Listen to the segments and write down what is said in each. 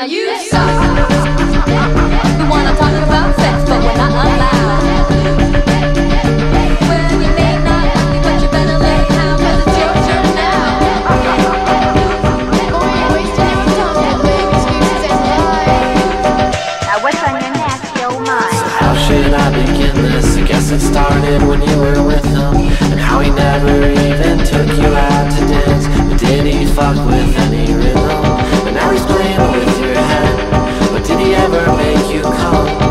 Are you sorry? The one I'm talking about sex, but we're not allowed. Well, you may not like me, but you better lay down, 'cause it's your turn now. Boy, you're wasting your time, make excuses and lie. Now what's on your nasty old mind? So how should I begin this? I guess it started when you were with him, and how he never even took you out to dance. But did he fuck with any rhythm? And now he's playing with your head. But did he ever make you come?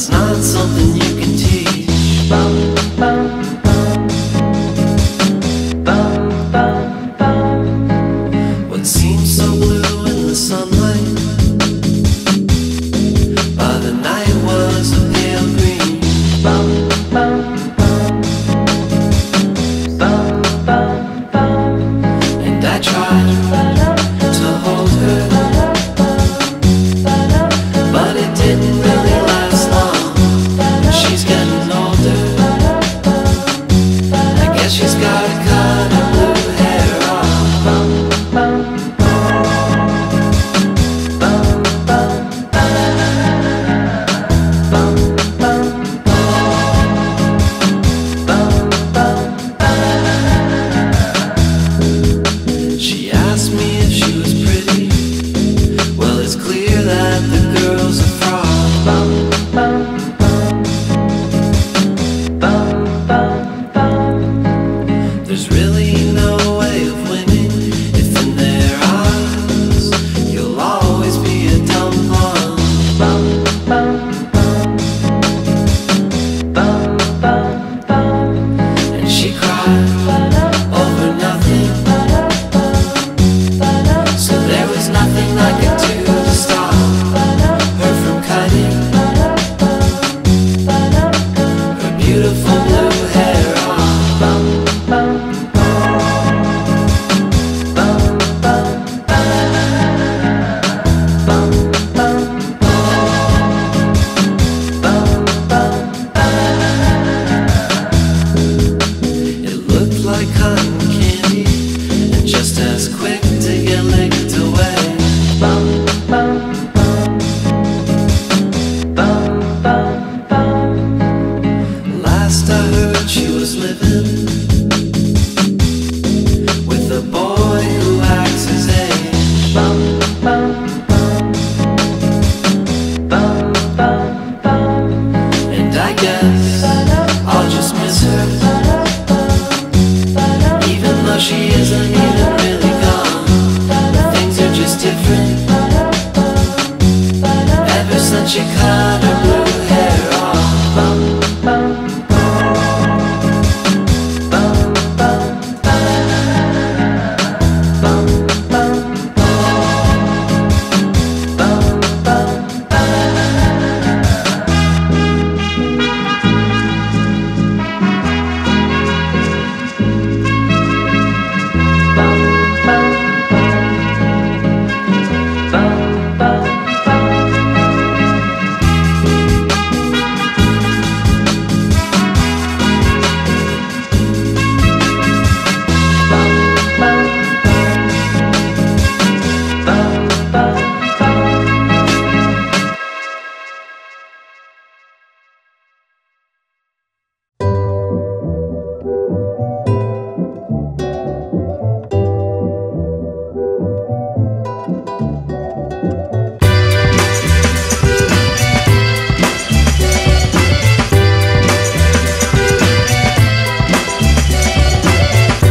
It's not something you can teach. Bum, bum, bum, bum, bum, bum. What seems so blue in the sunlight, by the night was a pale green. Bum, bum, bum, bum, bum, bum. And I tried to hold her, but it didn't really last long. She's getting older, I guess she's gotta cut her blue hair off. Bum, bum, bum, bum, bum, bum, bum, bum. She asked me if she was pretty. Well, it's clear that the girl's a fraud. Bum, bum, bum, bum, bum. There's really no way of winning if in their eyes you'll always be a dumb blonde. Bum, bum, bum, bum, bum. And she cried over nothing, so there was nothing I could do to stop her from cutting her beautiful blue hair off. Bum, bum, bum, bum, bum, bum, bum, It looked like cotton candy, and just as quick to get licked away. Bum, bum, bum, bum, bum. Last I heard, she was living with a boy who acts his age. Bum, bum, bum, bum, bum. And I guess I'll just miss her, even though she isn't even really gone. Things are just different ever since she cut her blue hair off. Bum, bum, bum, bum, bum, bum, bum, bum,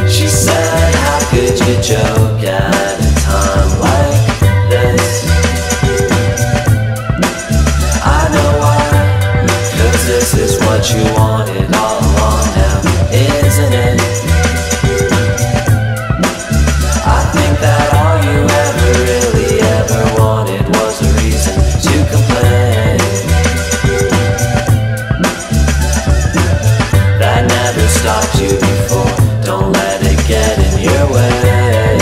She said, how could you joke at a time like this? I know why, 'cause this is what you wanted all along now, isn't it? I think that all you ever really ever wanted was a reason to complain. That never stopped you before, don't let it get in your way.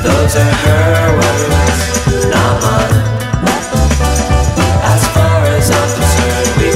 Those are her words, not mine. As far as I'm concerned, we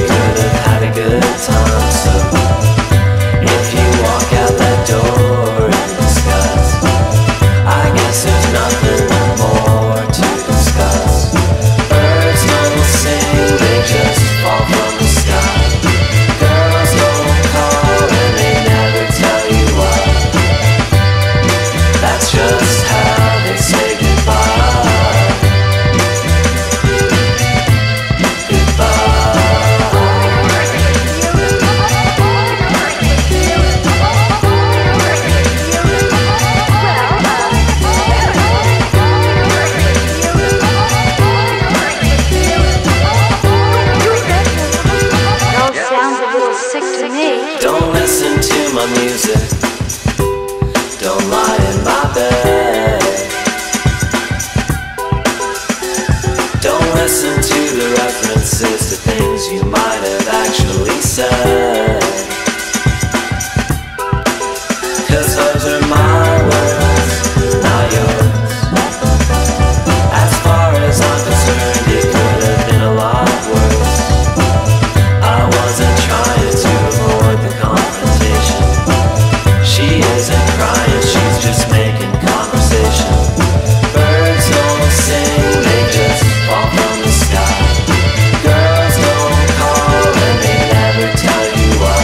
listen to the references to things you might have actually said. 'Cause those are my words, not yours. As far as I'm concerned, it could have been a lot worse. I wasn't trying to avoid the confrontation. She isn't crying, she's just making conversation. Birds don't sing, they just fall from the sky. Girls don't call and they never tell you why.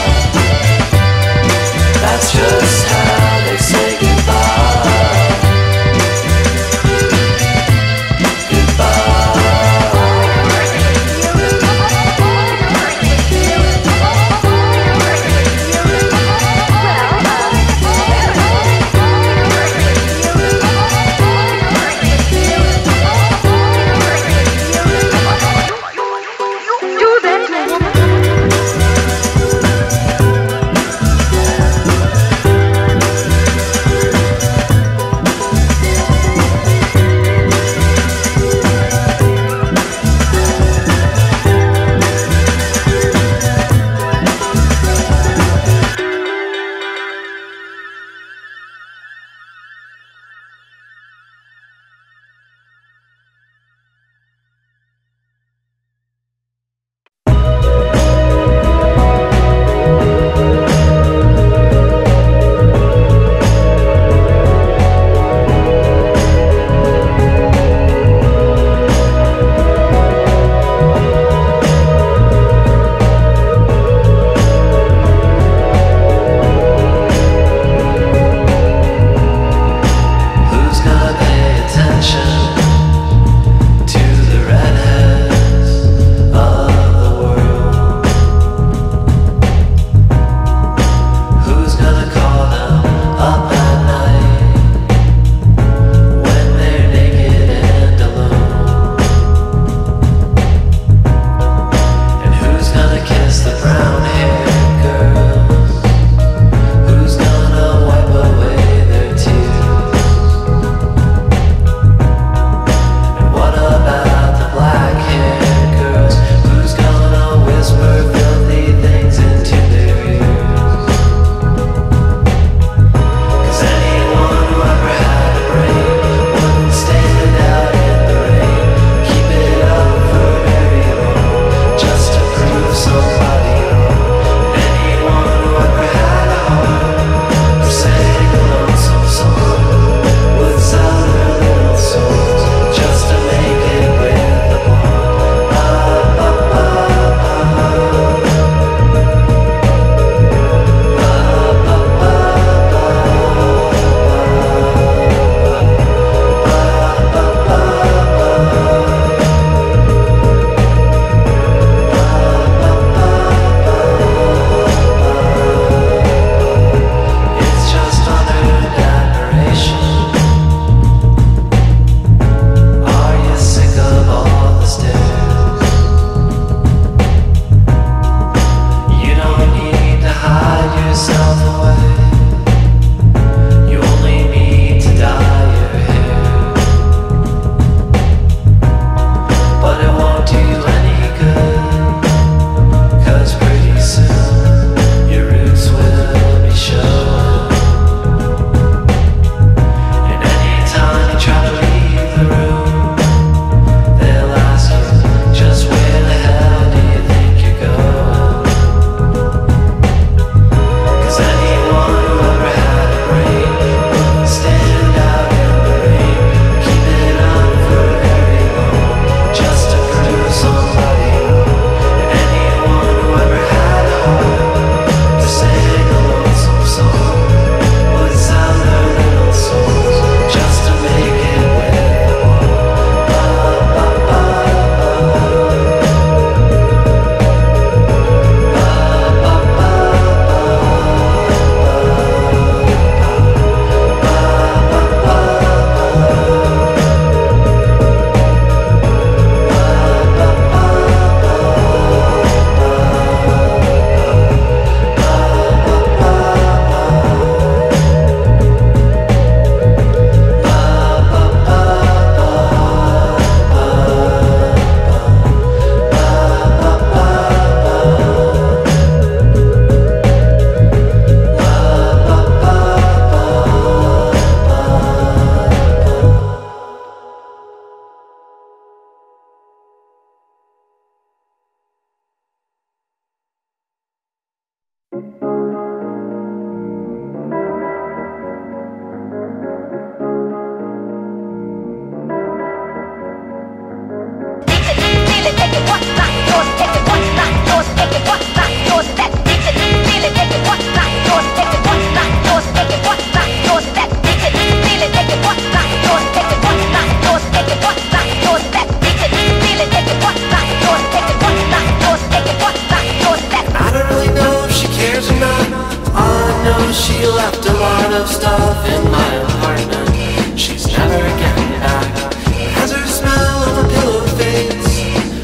She left a lot of stuff in my apartment. She's never getting back. As her smell of a pillow fades,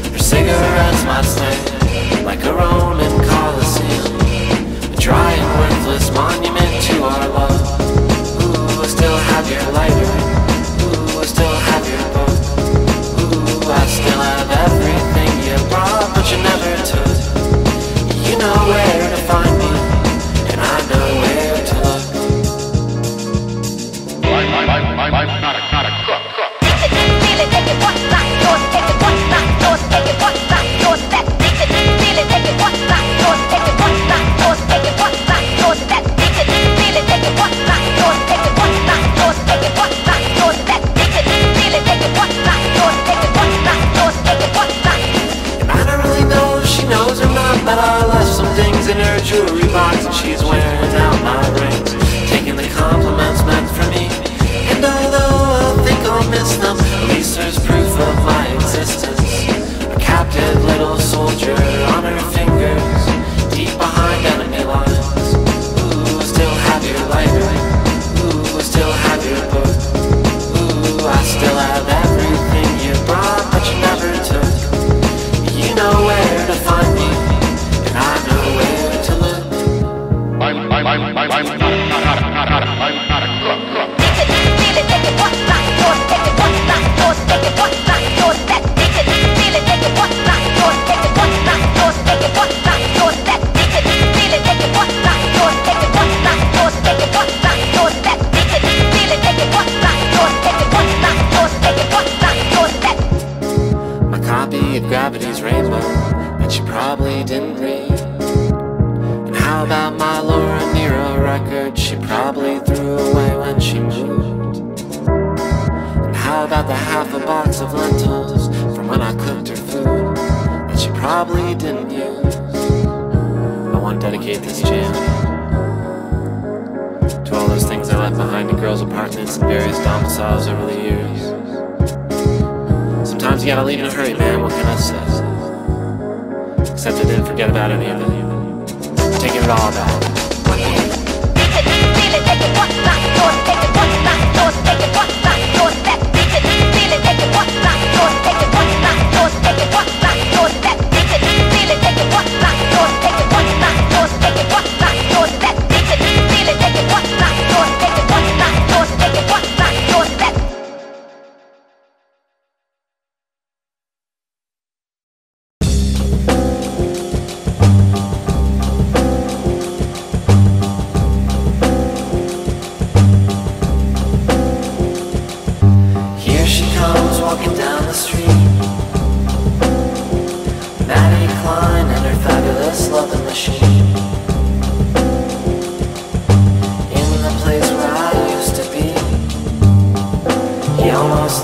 her cigarettes might slay like a Roman Colosseum, a dry and worthless monument to our love. Ooh, I still have your lighter. Ooh, I still have your book. Ooh, I still have everything you brought, but you never took. You know where to find me, and I know where to look. I'm not a crook. But I left some things in her jewelry box, and she's wearing out my rings, taking the compliments meant for me. And although I think I'll miss them, at least there's proof of my existence. A captive little soldier on her fingers, deep behind enemy lines. Ooh, I still have your lighter. Ooh, I still have your book. Ooh, I still have everything you brought, but you never took. You know where to find me, and I know where to look. I'm not a crook. My copy of Gravity's Rainbow that you probably didn't read. And how about my Laura Nyro record she probably threw away when she moved? And how about the half a box of lentils from when I cooked her food that she probably didn't use? I want to dedicate this jam to all those things I left behind in girls' apartments and various domiciles over the years. Sometimes you gotta leave in a hurry, man, what can I say? Except I didn't forget about any of it. Taking it all back.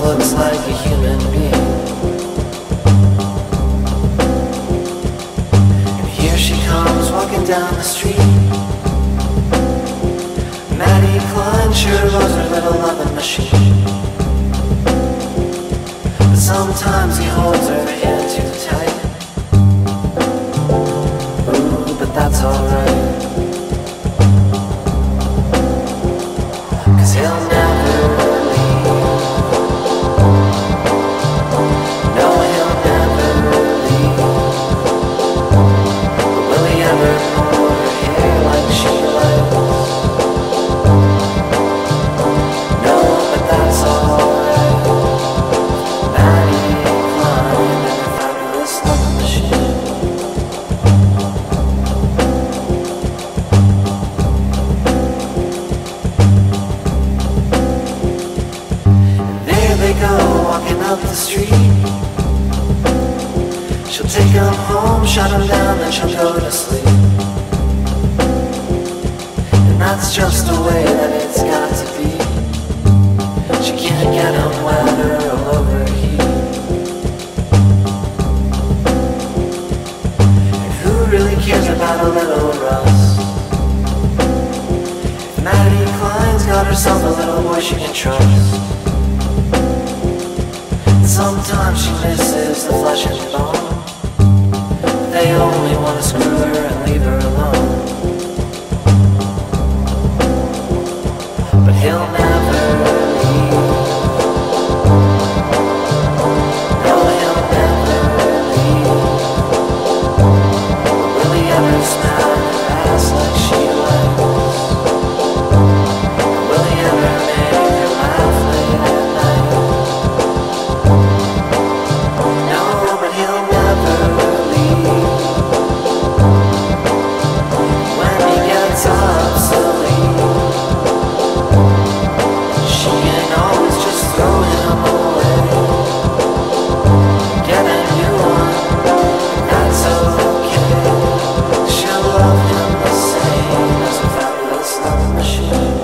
Looks like a human being. And here she comes walking down the street. Maddie Klein sure loves her little loving machine. But sometimes he holds her hand too tight. Ooh, but that's alright, 'cause he'll never up the street. She'll take him home, shut him down, then she'll go to sleep. that's just the way that it's got to be. She can't get them weather or overheat. And who really cares about a little rust? If Maddie Klein's got herself a little boy she can trust. Sometimes she misses the flesh and bone. They only want to screw her and leave her alone. But he'll never leave. No, he'll never leave. Will he ever smell her ass like she likes? Will he ever make her laugh late at night? No, but he'll never leave. When he gets obsolete, she can always just throw him away. Get a new one, that's okay. She'll love him the same as a fabulous love machine.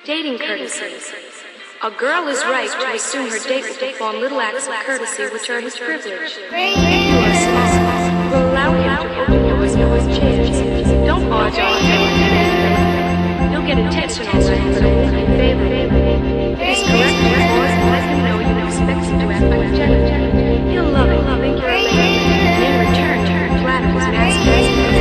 Dating courtesy. A girl is right to assume her date will perform little acts of courtesy which are his privilege. You are small. Will allow him to open doors for his chance. Don't barge on him. You'll get attention all right, but it won't be favorable. It is correct to pause and let him know you expect him to act like a gentleman. He'll love it, think you're a lady, and in return, flatter his masculinity.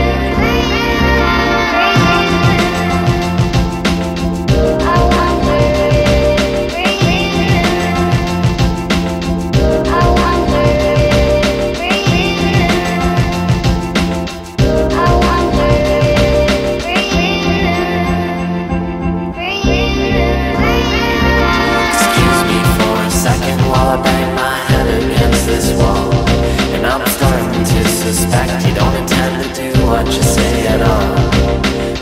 Suspect you don't intend to do what you say at all.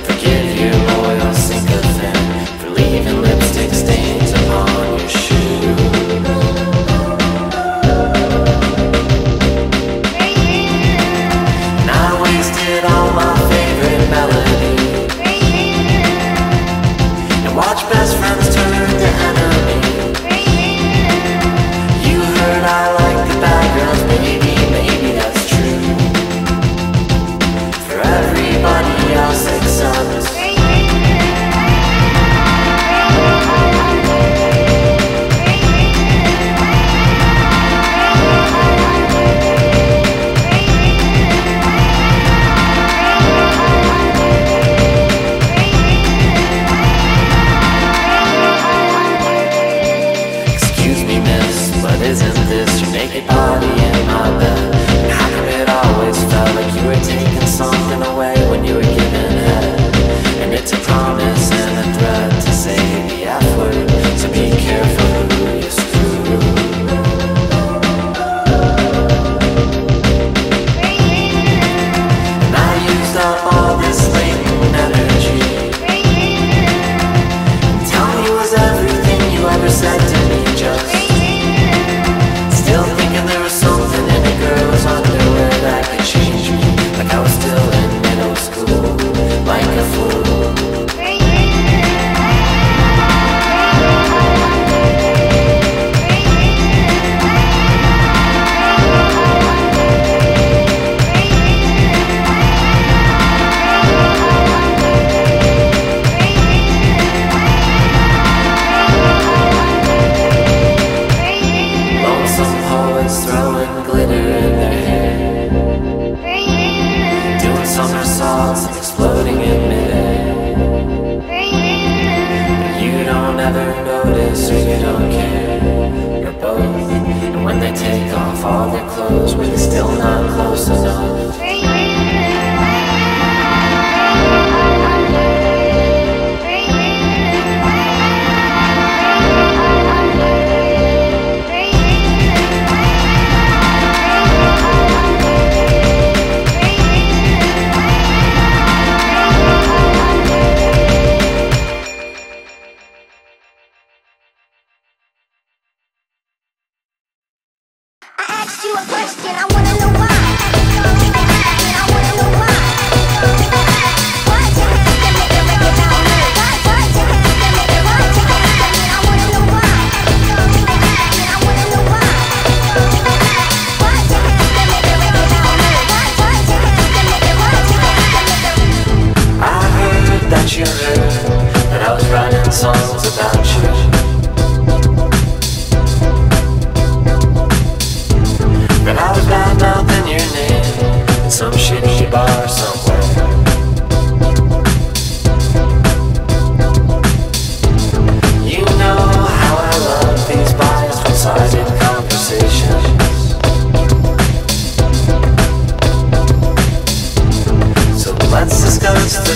Forgive your loyal sycophant for leaving lipstick stains upon your shoe. And I wasted all my favorite melody and watched best friends turn to enemy. You heard I like the bad girls, maybe that's true. Everybody else except excuse me, miss, but isn't this your naked body in my bed? And how come it always felt like you were taking something away when you were giving head? And it's a promise and a threat to say the F word, so be careful who you screw. And I used up all this latent energy. And tell me, was everything you ever said to me just still thinking there was something in a girl's underwear that could change me? Like I was still in middle school, like a fool.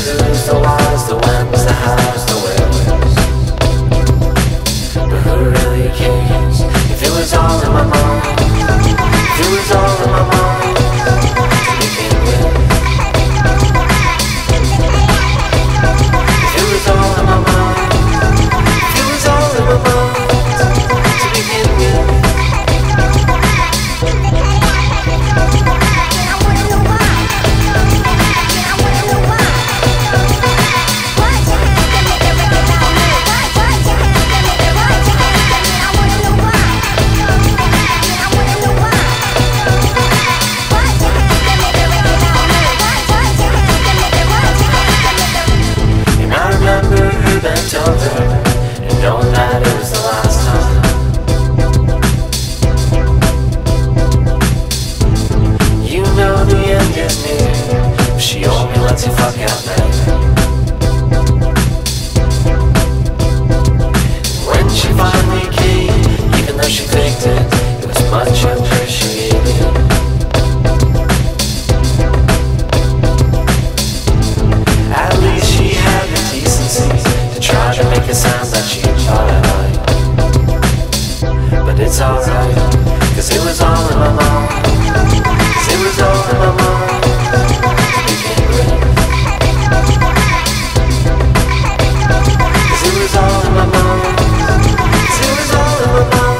who's, the whys, the whens, the hows, the wheres. But who really cares if it was all in my mind? If it was all in my mind to begin with. If it was all in my mind. If it was all in my mind to begin with. Bent over and knowing that it was the last time. You know the end is near, but she only lets you fuck out there. When she finally came, even though she faked it, it was much appreciated. At least she had the decency to try to make it sound that she thought I liked. But it's alright, cause it was all in my mind. Cause it was all in my mind to begin with. Cause it was all in my mind. Cause it was all in my mind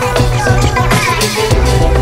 to begin with.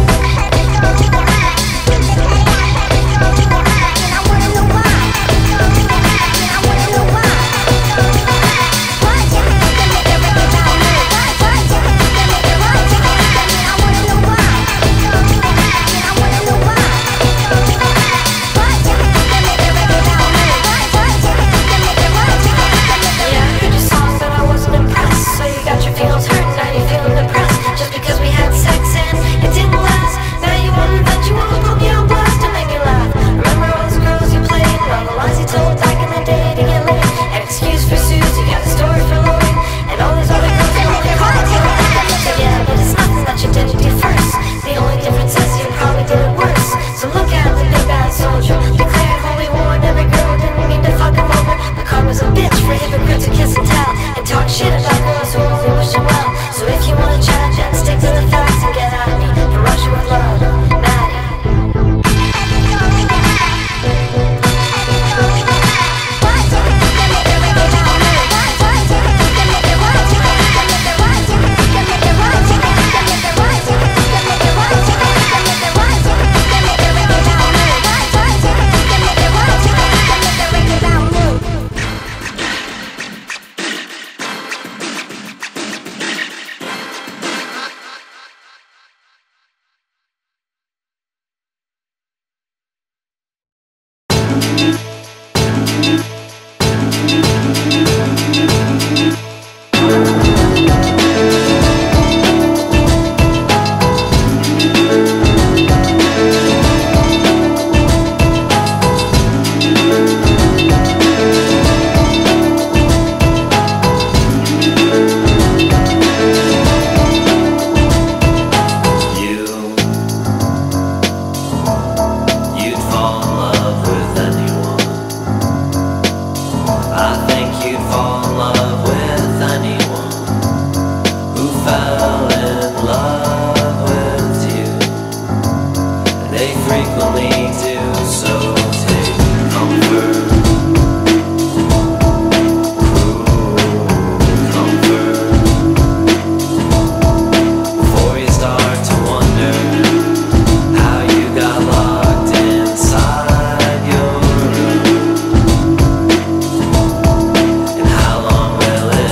Will it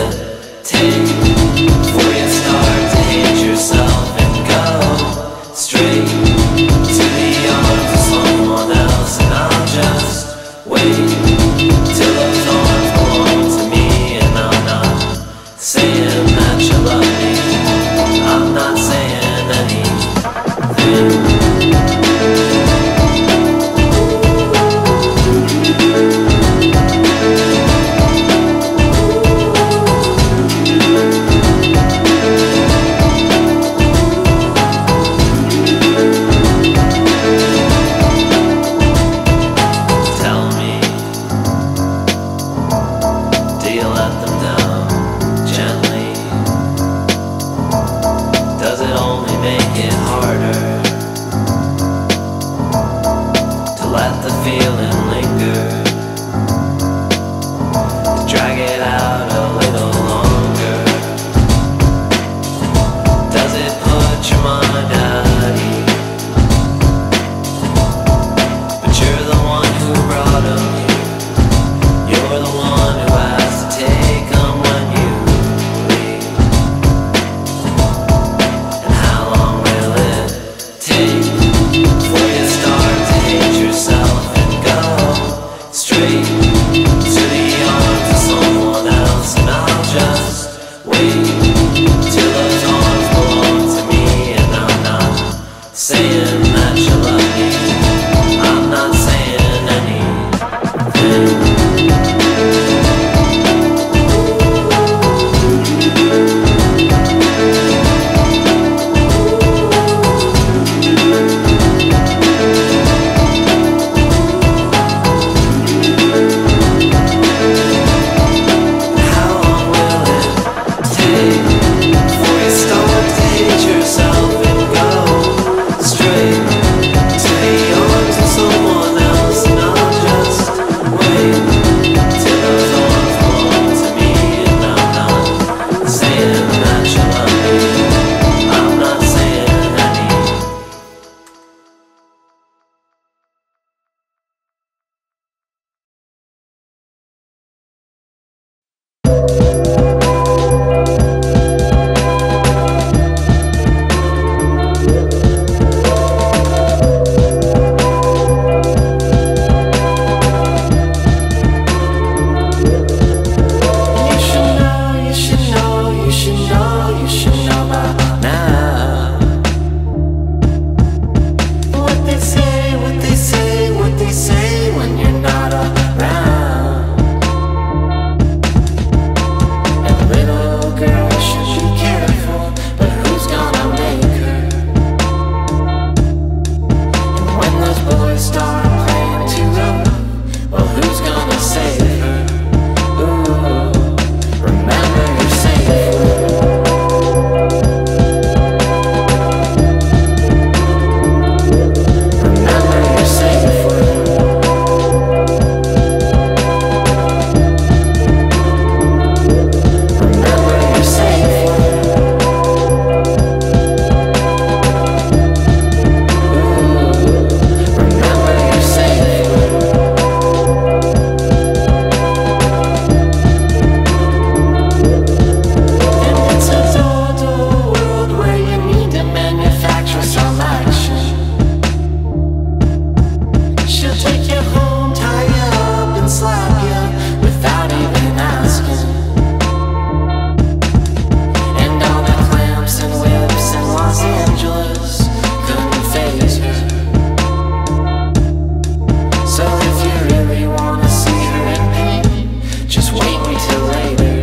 wait until later.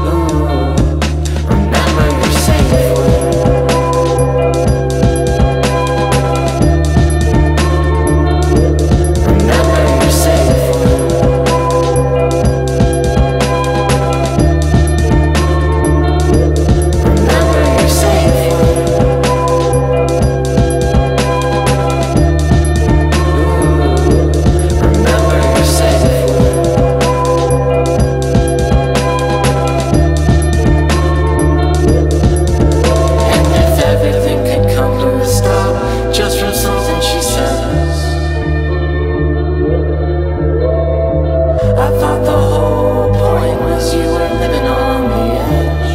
Ooh, remember your safe word. Remember your safe word. Remember your safe word. Remember your safe word. And if everything could come to a stop just from something she says, I thought the whole point was you were living on the edge.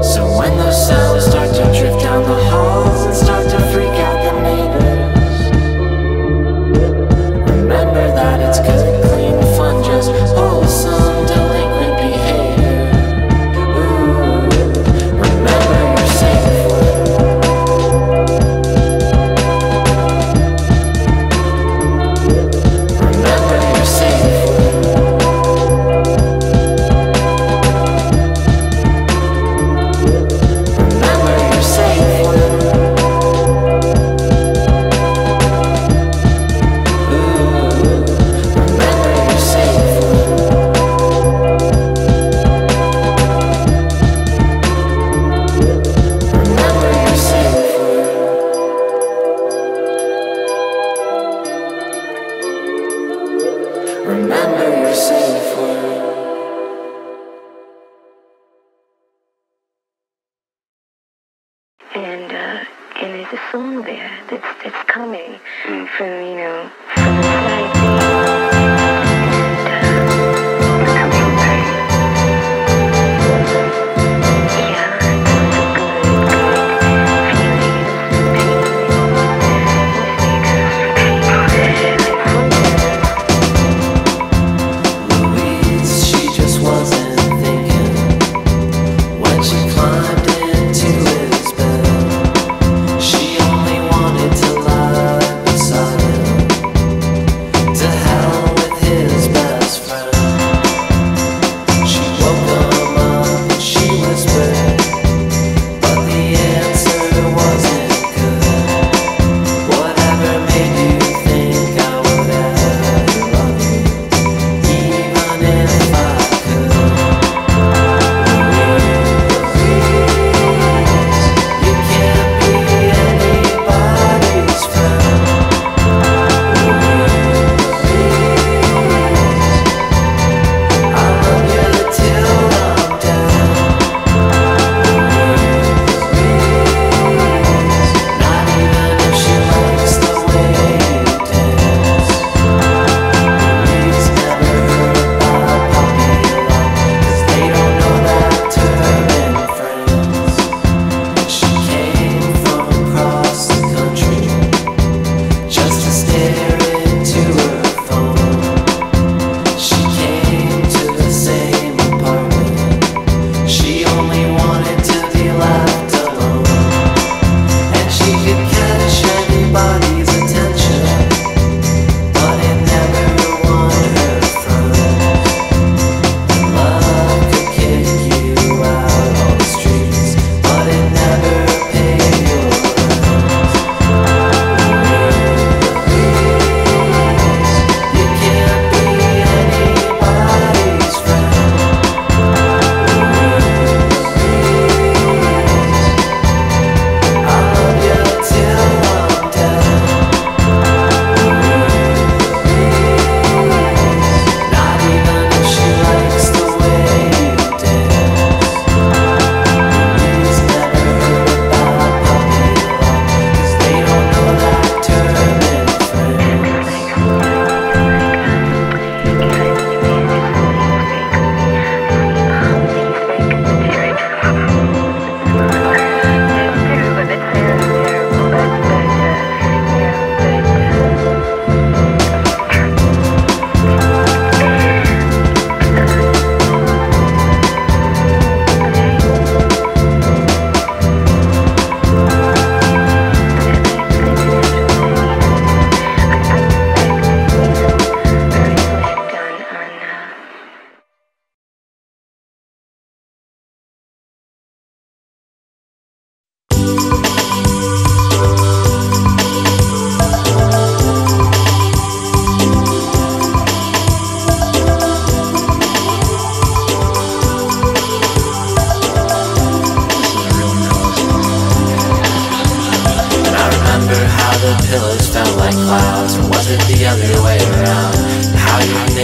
So when those sounds start to drift down the halls and start to freak out the neighbors, remember that it's good, clean fun, just wholesome delinquent behavior. Ooh, remember your safe word. Remember your safe word. Remember your safe word. Ooh, remember your safe word. Remember your safe word. Remember your safe word. And there's a song there that's coming from, you know, from inside me. Louise.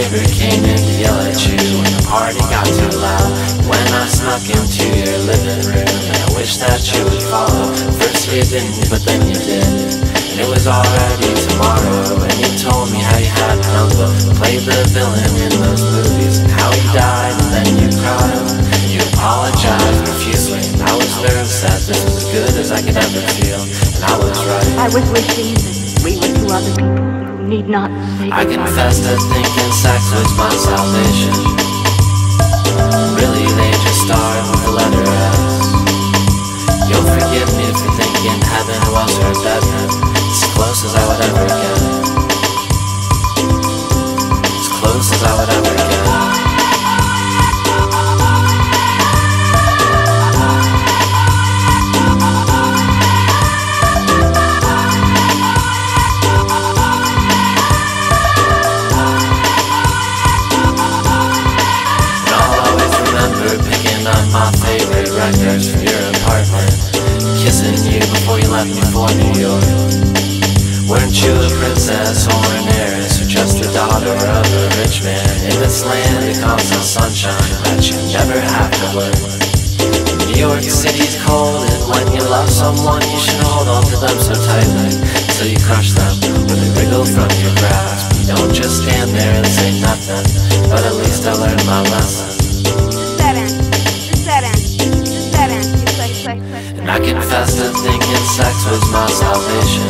neighbor came in to yell at you when the party got too loud. When I snuck into your living room, and I wish that you would follow. First you didn't, but then you did. And it was already tomorrow. And you told me how you had an uncle who played the villain in those movies, and how he died, and then you cried. You apologized profusely, and I was nervous that this was as good as I could ever feel. And I was right. I was wishing that we were two other people who need not say I goodbye. confess to thinking sex was my salvation. Really, they just start with the letter S. You'll forgive me for thinking heaven was her bedroom. As close as I would ever get. As close as I would ever get. My favorite records from your apartment, kissing you before you left me for New York. Weren't you a princess or an heiress, or just the daughter of a rich man in this land that constant sunshine that you never have to learn? New York City's cold, and when you love someone you should hold on to them so tightly till you crush them when they wriggle from your grasp. You don't just stand there and say nothing, but at least I learned my lesson. And I confess to thinking sex was my salvation.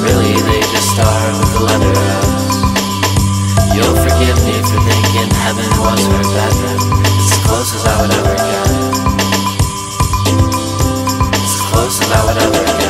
Really, they just start with the letter S. You'll forgive me for thinking heaven was her bedroom. It's as close as I would ever get. It's as close as I would ever get.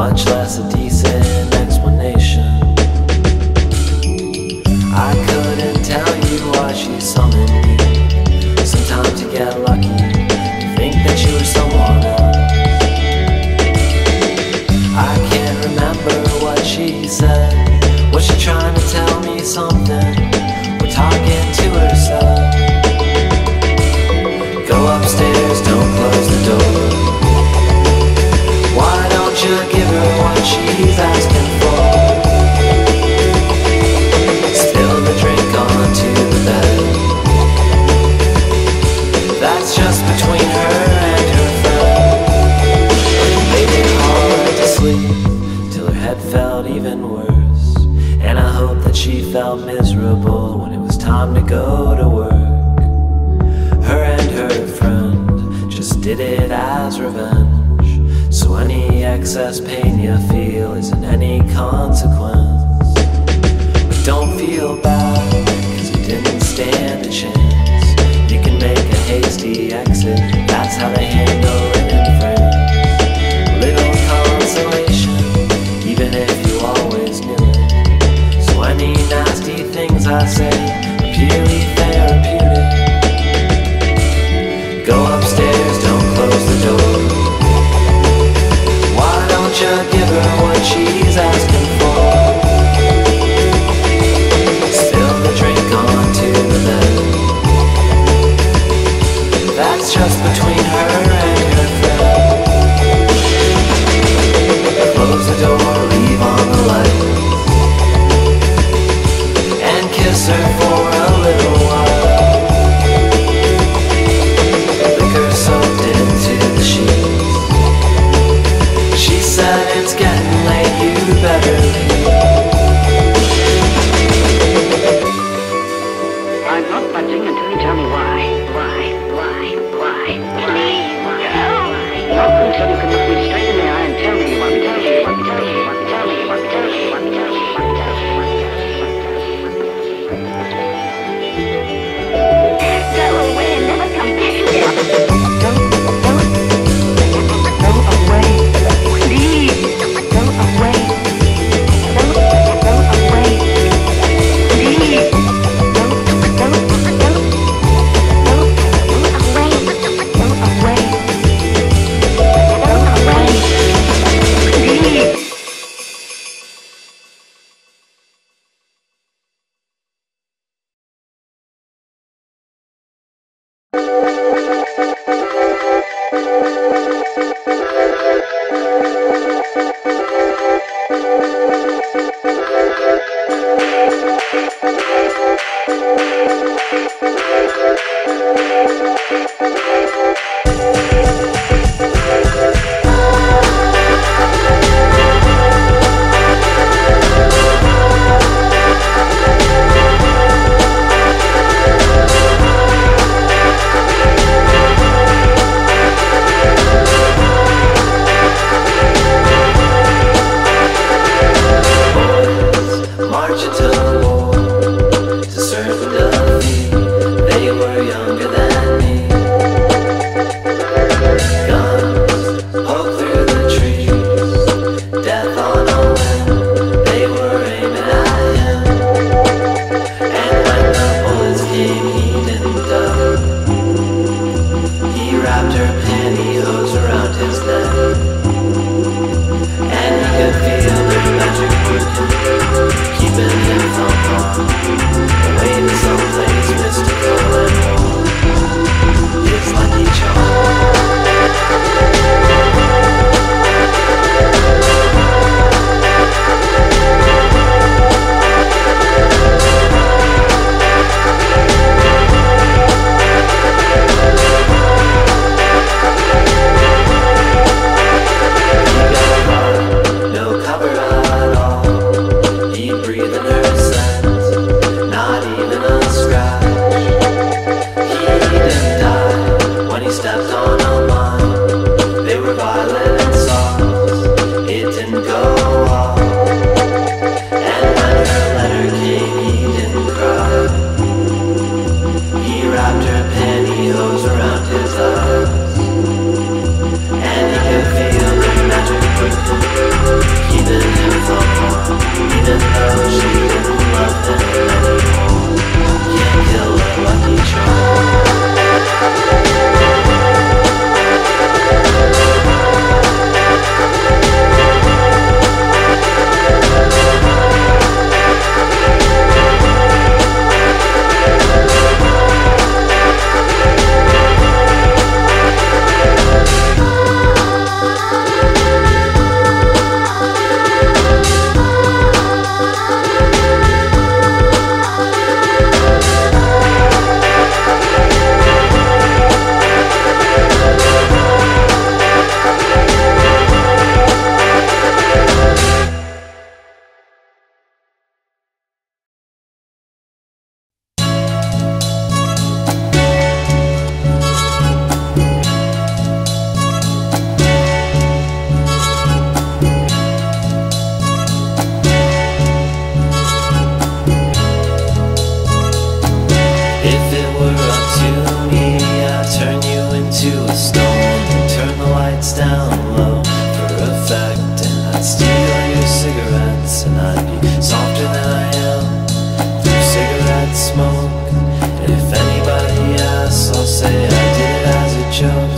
much less a decent explanation. I couldn't tell you why she summoned me. did it as revenge. So any excess pain you feel isn't any consequence. But don't feel bad, cause you didn't stand a chance. You can make a hasty exit, that's how they handle it in France. Little consolation, even if you always knew it. So any nasty things I say are purely therapeutic. Go upstairs, don't close the door. Why don't you give her what she's asking for? Spill the drink onto the bed. That's just between her and her friend. Close the door, leave on the light, and kiss her for a little while. Liquor soaked into the sheets. She said it's getting late, you better leave. I'm not budging until you tell me why. Not until you can look me straight in the eye and tell me you want me to tell you. Go away and never come back again. Go away. Please. Go away. Go away. Please. Go away.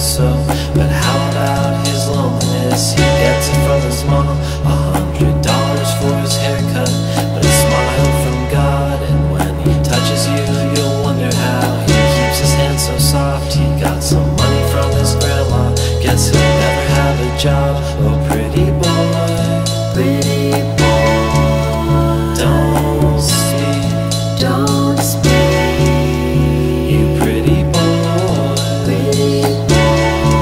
so. But how about his loneliness? He gets it from his mom, $100 for his haircut, but a smile from God. And when he touches you, you'll wonder how he keeps his hands so soft. He got some money from his grandma, guess he'll never have a job. Oh, pretty boy, pretty boy, don't speak, don't speak. You pretty boy, pretty boy,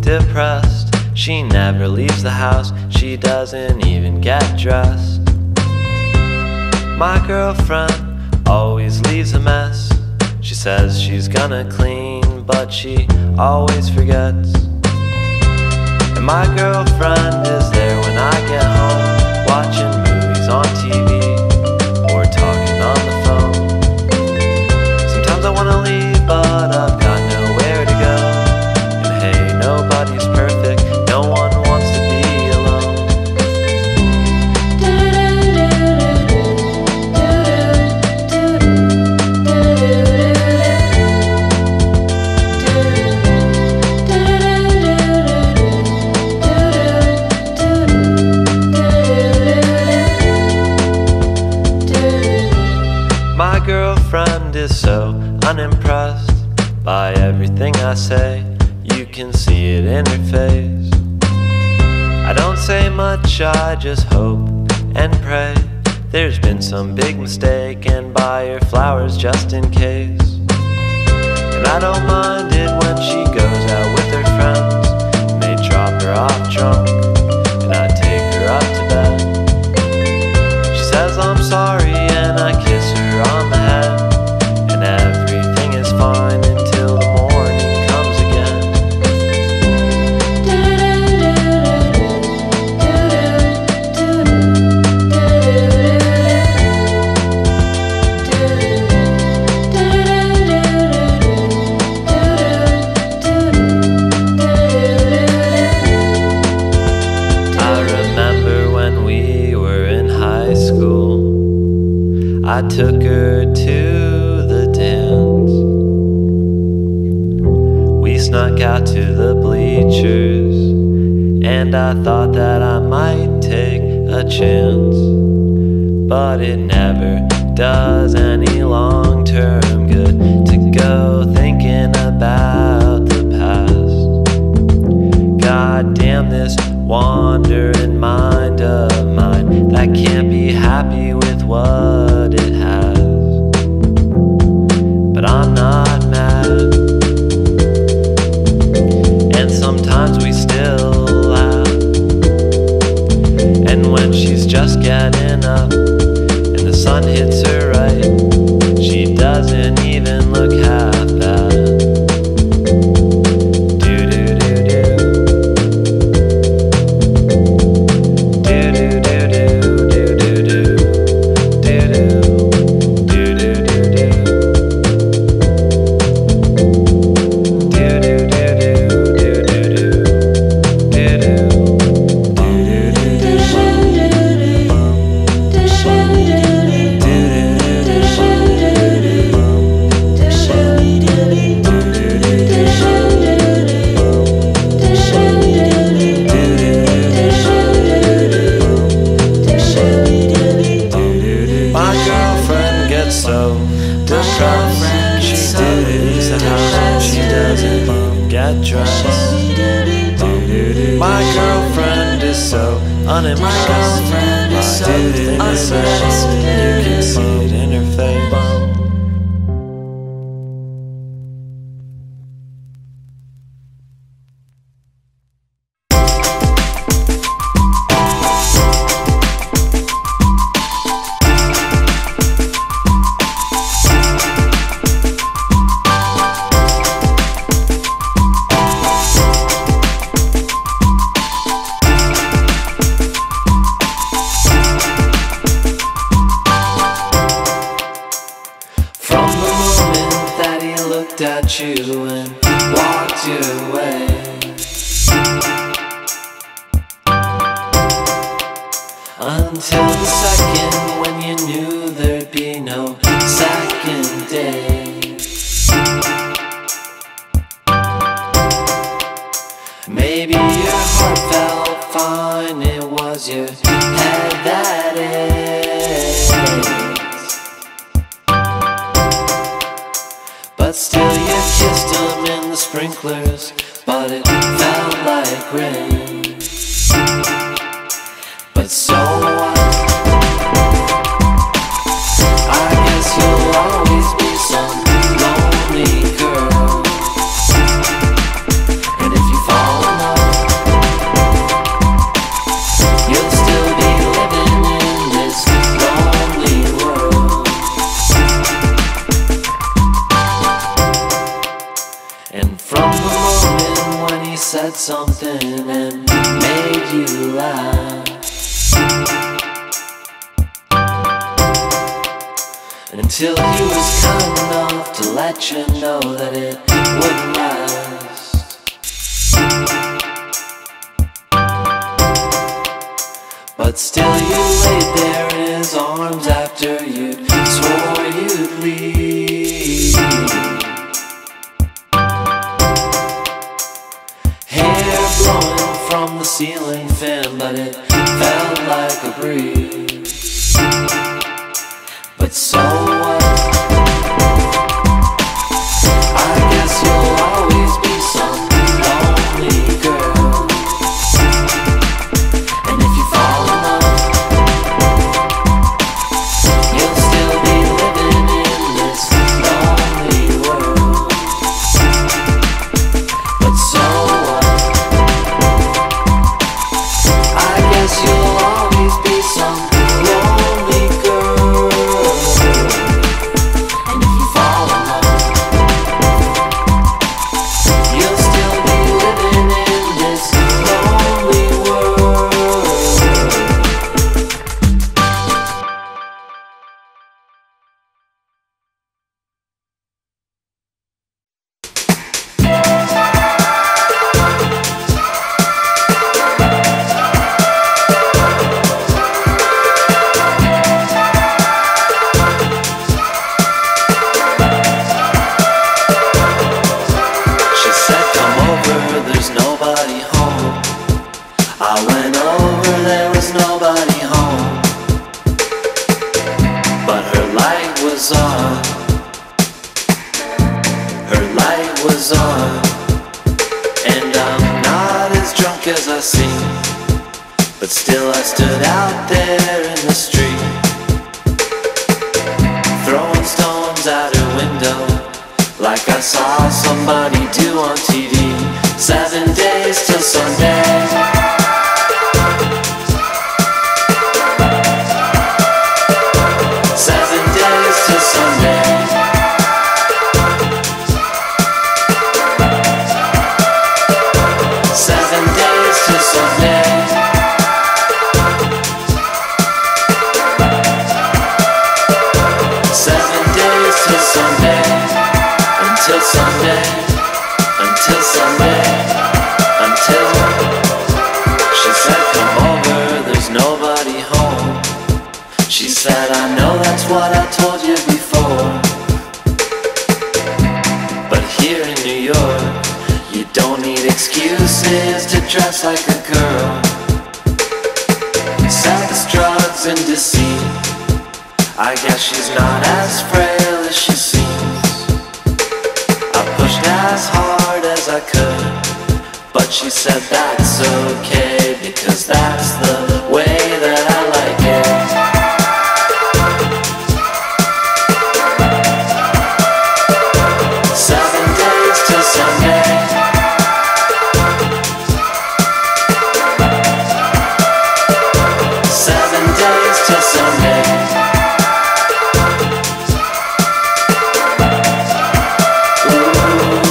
depressed. She never leaves the house, she doesn't even get dressed. My girlfriend always leaves a mess. She says she's gonna clean, but she always forgets. And my girlfriend is there when I get home, watching movies on TV or talking on the phone. Sometimes I wanna leave, but I've got nowhere to go. And hey, nobody's perfect, no one wants to be alone. My girlfriend is so unimpressed by everything I say. You can see it in her face. I don't say much, I just hope and pray. There's been some big mistake, and buy her flowers just in case. And I don't mind it when she goes out with her friends, and they drop her off drunk, and I take her up to bed. She says I'm sorry, and I kiss her on the head, and everything is fine until the morning comes again. I remember when we were in high school, I took her to the dance. We snuck out to the bleachers, and I thought that I might take a chance. But it never does any long-term good to go thinking about the past. God damn this wandering mind of mine that can't be happy with what it has. But I'm not mad, and sometimes we still laugh. And when she's just getting up and the sun hits her right, she doesn't even look half bad. My girlfriend is so unimpressed by everything I say. You can see it in her face. At you and walked away. Until the second when you knew there'd be no second day. Maybe your heart felt fine, it was your head that ached. But still you kissed him in the sprinklers, but it felt like rain. But so what? I guess you'll always be some lonely girl. And if you fall in in and made you laugh. Until he was kind enough to let you know that it wouldn't last. But still you laid there in his arms after you swore you'd leave. Hair blowing from the ceiling fan, but it felt like a breeze. But so what? I guess you'll always be some lonely girl. And if you fall in love, you'll still be living in this lonely world. But so what? I guess you'll always be some lonely girl. And if you fall in love, you'll still be living in this lonely world. She said, come over, there's nobody home. I went over, there was nobody home. But her light was on. Her light was on. And I'm not as drunk as I seem, but still I stood out there in the street, throwing stones out her window, like I saw somebody do on TV. 7 days till Sunday. 7 days till Sunday. 7 days till Sunday. 7 days till Sunday. Until Sunday. Until Sunday. Until she said, come over, there's nobody home. She said, I know that's what I told you before, but here in New York, you don't need excuses to dress like a girl. Sex, drugs, and deceit, I guess she's not as frail as she seems. I pushed as hard as I could, but she said that's okay, because that's the way that I like it. 7 days till Sunday. 7 days till Sunday.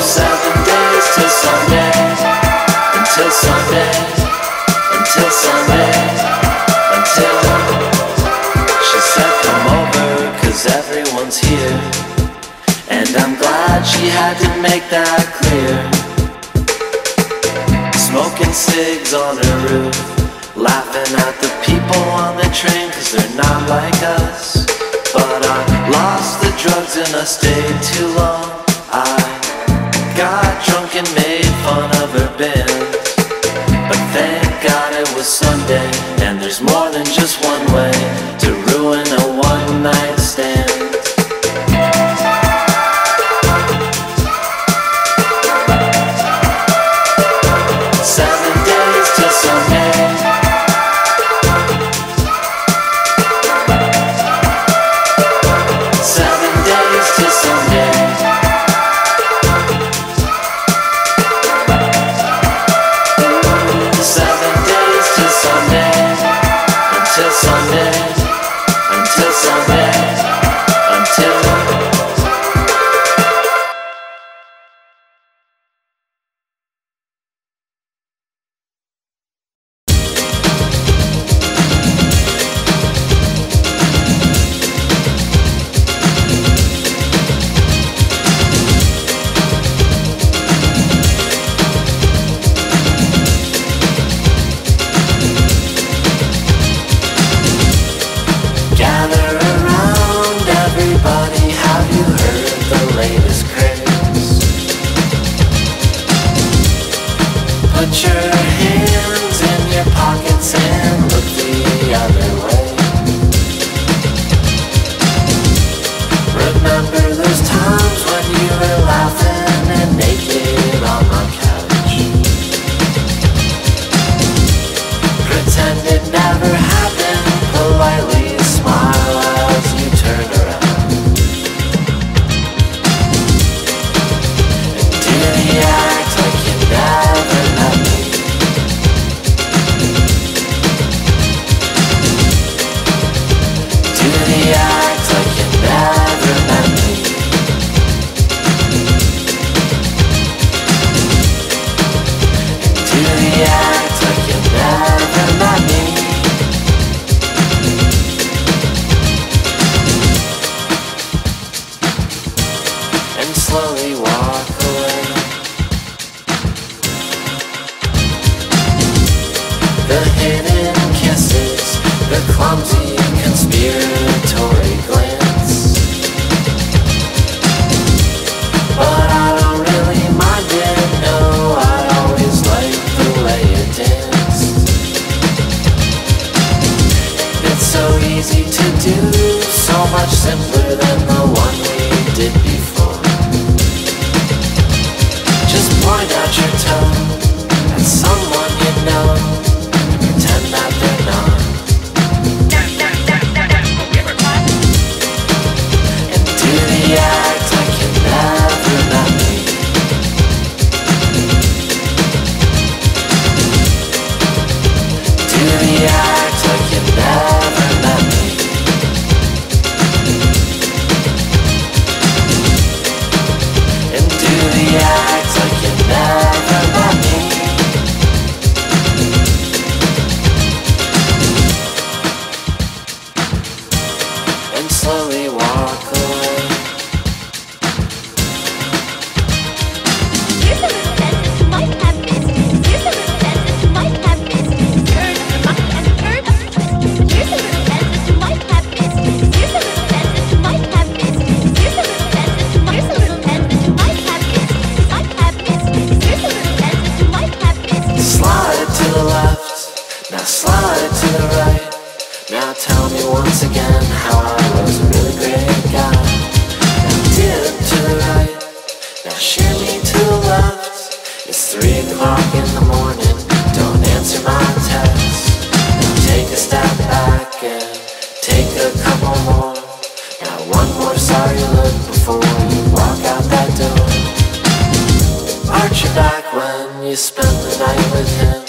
7 days till Sunday. Until Sunday. Until Sunday. Until she said, come over, 'cause everyone's here. And I'm glad she had to make that clear. Smoking cigs on her roof, laughing at the people on the train, 'cause they're not like us. But I lost the drugs and I stayed too long. I got drunk and made fun of her band, but thank God it was Sunday, and there's more than just one way to ruin a one-night stand. 7 days till Sunday. 7 days till Sunday. 7 days till Sunday. Until Sunday. Until Sunday. your hands in your pockets and look the other way. Remember those times when you were laughing and naked on my couch? Pretend it never happened, politely smile as you turn around. And do the act like you never met me. Do the act like you never met me. And do the act like you never met me. And slowly walk away. The hidden kisses, the clumsy conspiratory glance. But I don't really mind it, no, I always like the way you dance. And it's so easy to do, so much simpler than the one we did before. Just point out your tongue at someone you know and pretend that they're not. And do the act like you never met me. Do the act like you never met me. And do the act like you never met me. And slowly walk away. Here's a little dentist who might have business. Here's a little dentist who might have business. Turn of the monkey and the turn of the twist. Here's a little dentist who might have business. Here's a little dentist who might have business. Here's a little dentist who might have business. Might have business. Here's a little dentist who might have business. Slide to the left, now slide to the right. Now tell me once again how I was a really great guy. Now dip to the right, now shimmy to the left. It's 3 o'clock in the morning, don't answer my text. Now take a step back and take a couple more. Now one more sorry look before you walk out that door. Arch your back when you spend the night with him.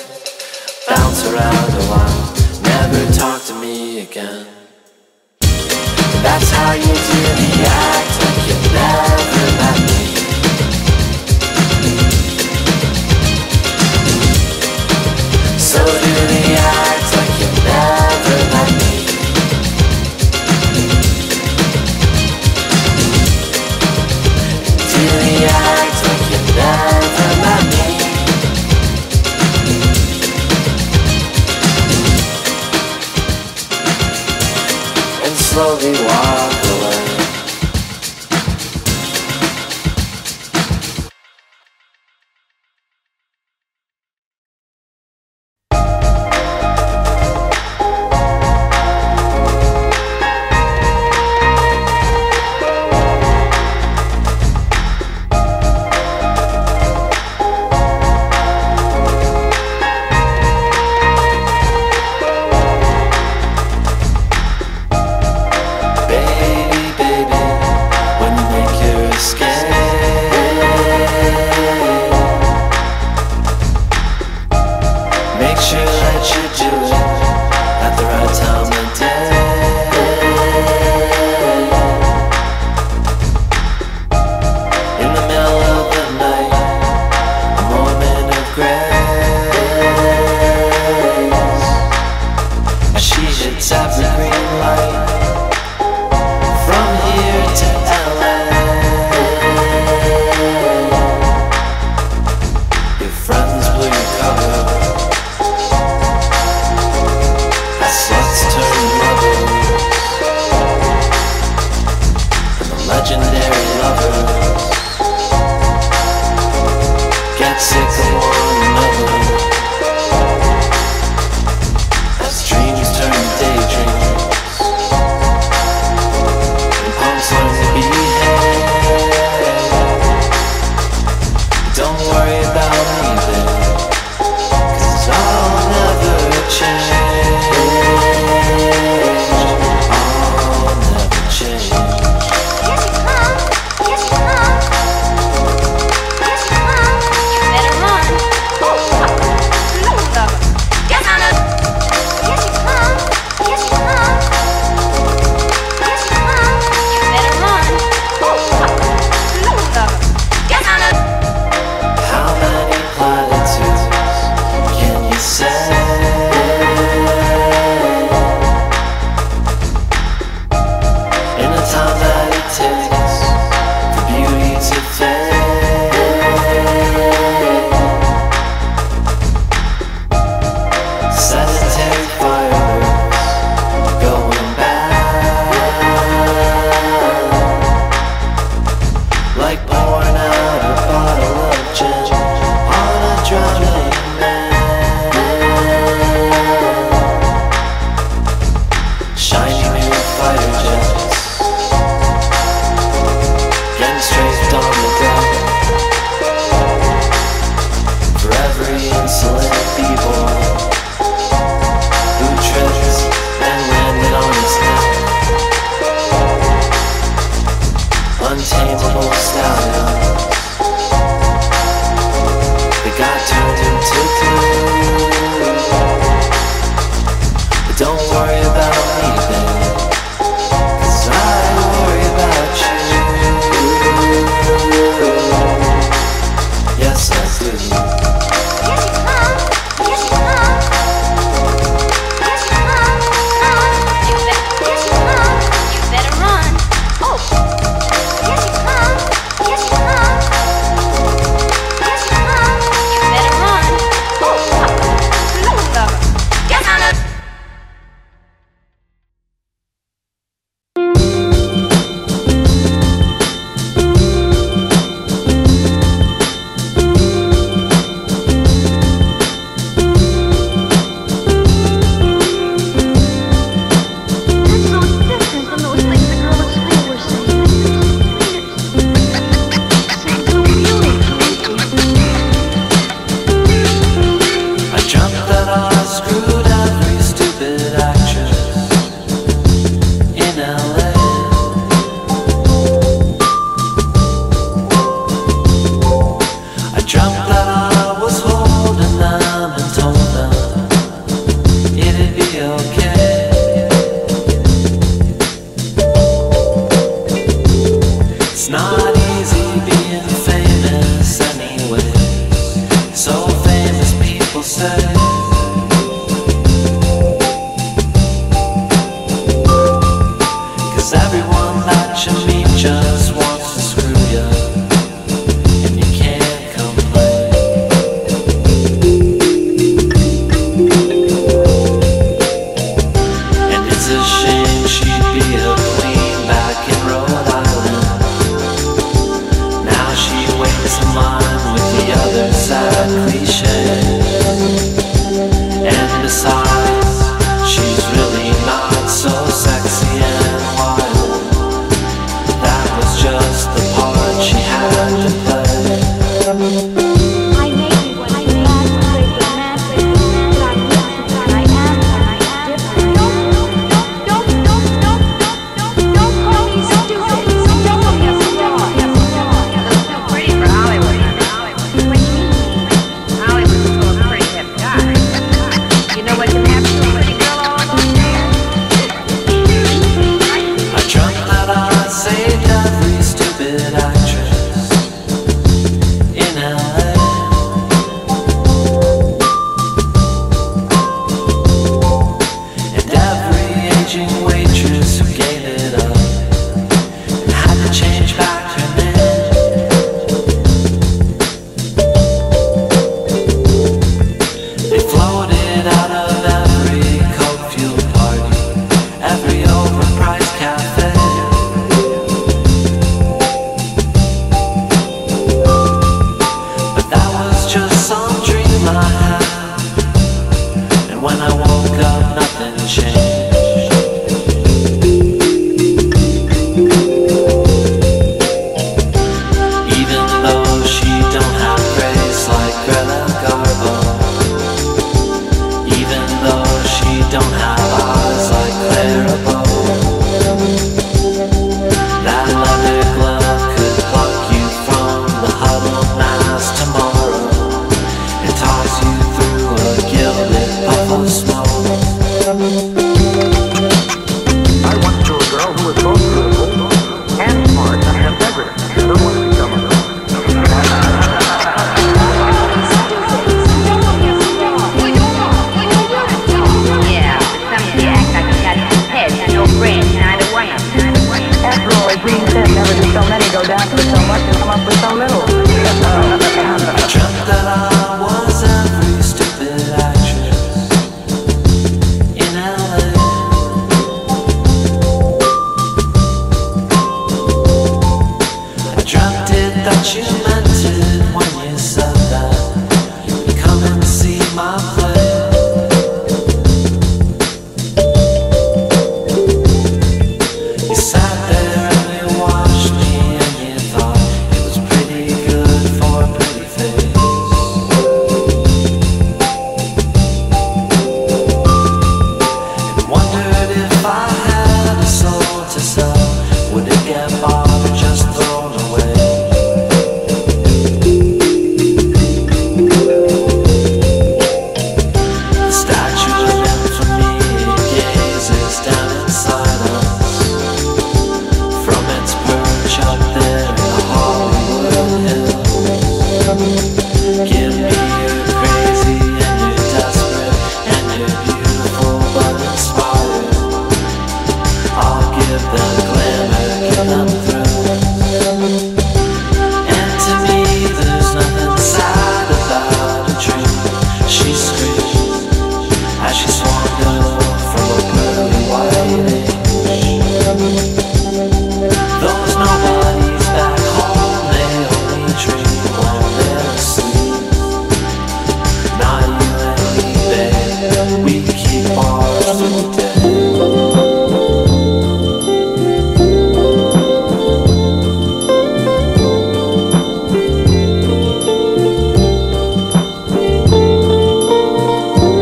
Bounce around a while, never talk to me again. That's how you do the act like you never met me. So do the act like you never met me. Do the act like you never met me. And slowly walk away. to smoke. I once knew a girl who was both beautiful and smart and integrity. Who wants to become a girl? Yeah, but some of you act like you got no head, no brain, neither one of them. After all, as Green said, never did so many go down to so much and come up with so little. I dreamt that I was every stupid actress in LA. I dreamt it that you meant it when you said that you'd come and see my play. You sat there and you watched me and you thought it was pretty good for a pretty face. And wondered if I had a soul to sell, would it get bought or just thrown away? The statue of infamy gazes down inside us from its perch up there in the Hollywood Hills. Give me you're crazy and you're desperate and you're beautiful but inspired. I'll give them glamour, give them thrills. And to me there's nothing sad about a dream. She screamed as she swung up from a pearly white age. Those nobodies back home, they only dream when they're asleep. Not you and me, babe, we keep ours through the day.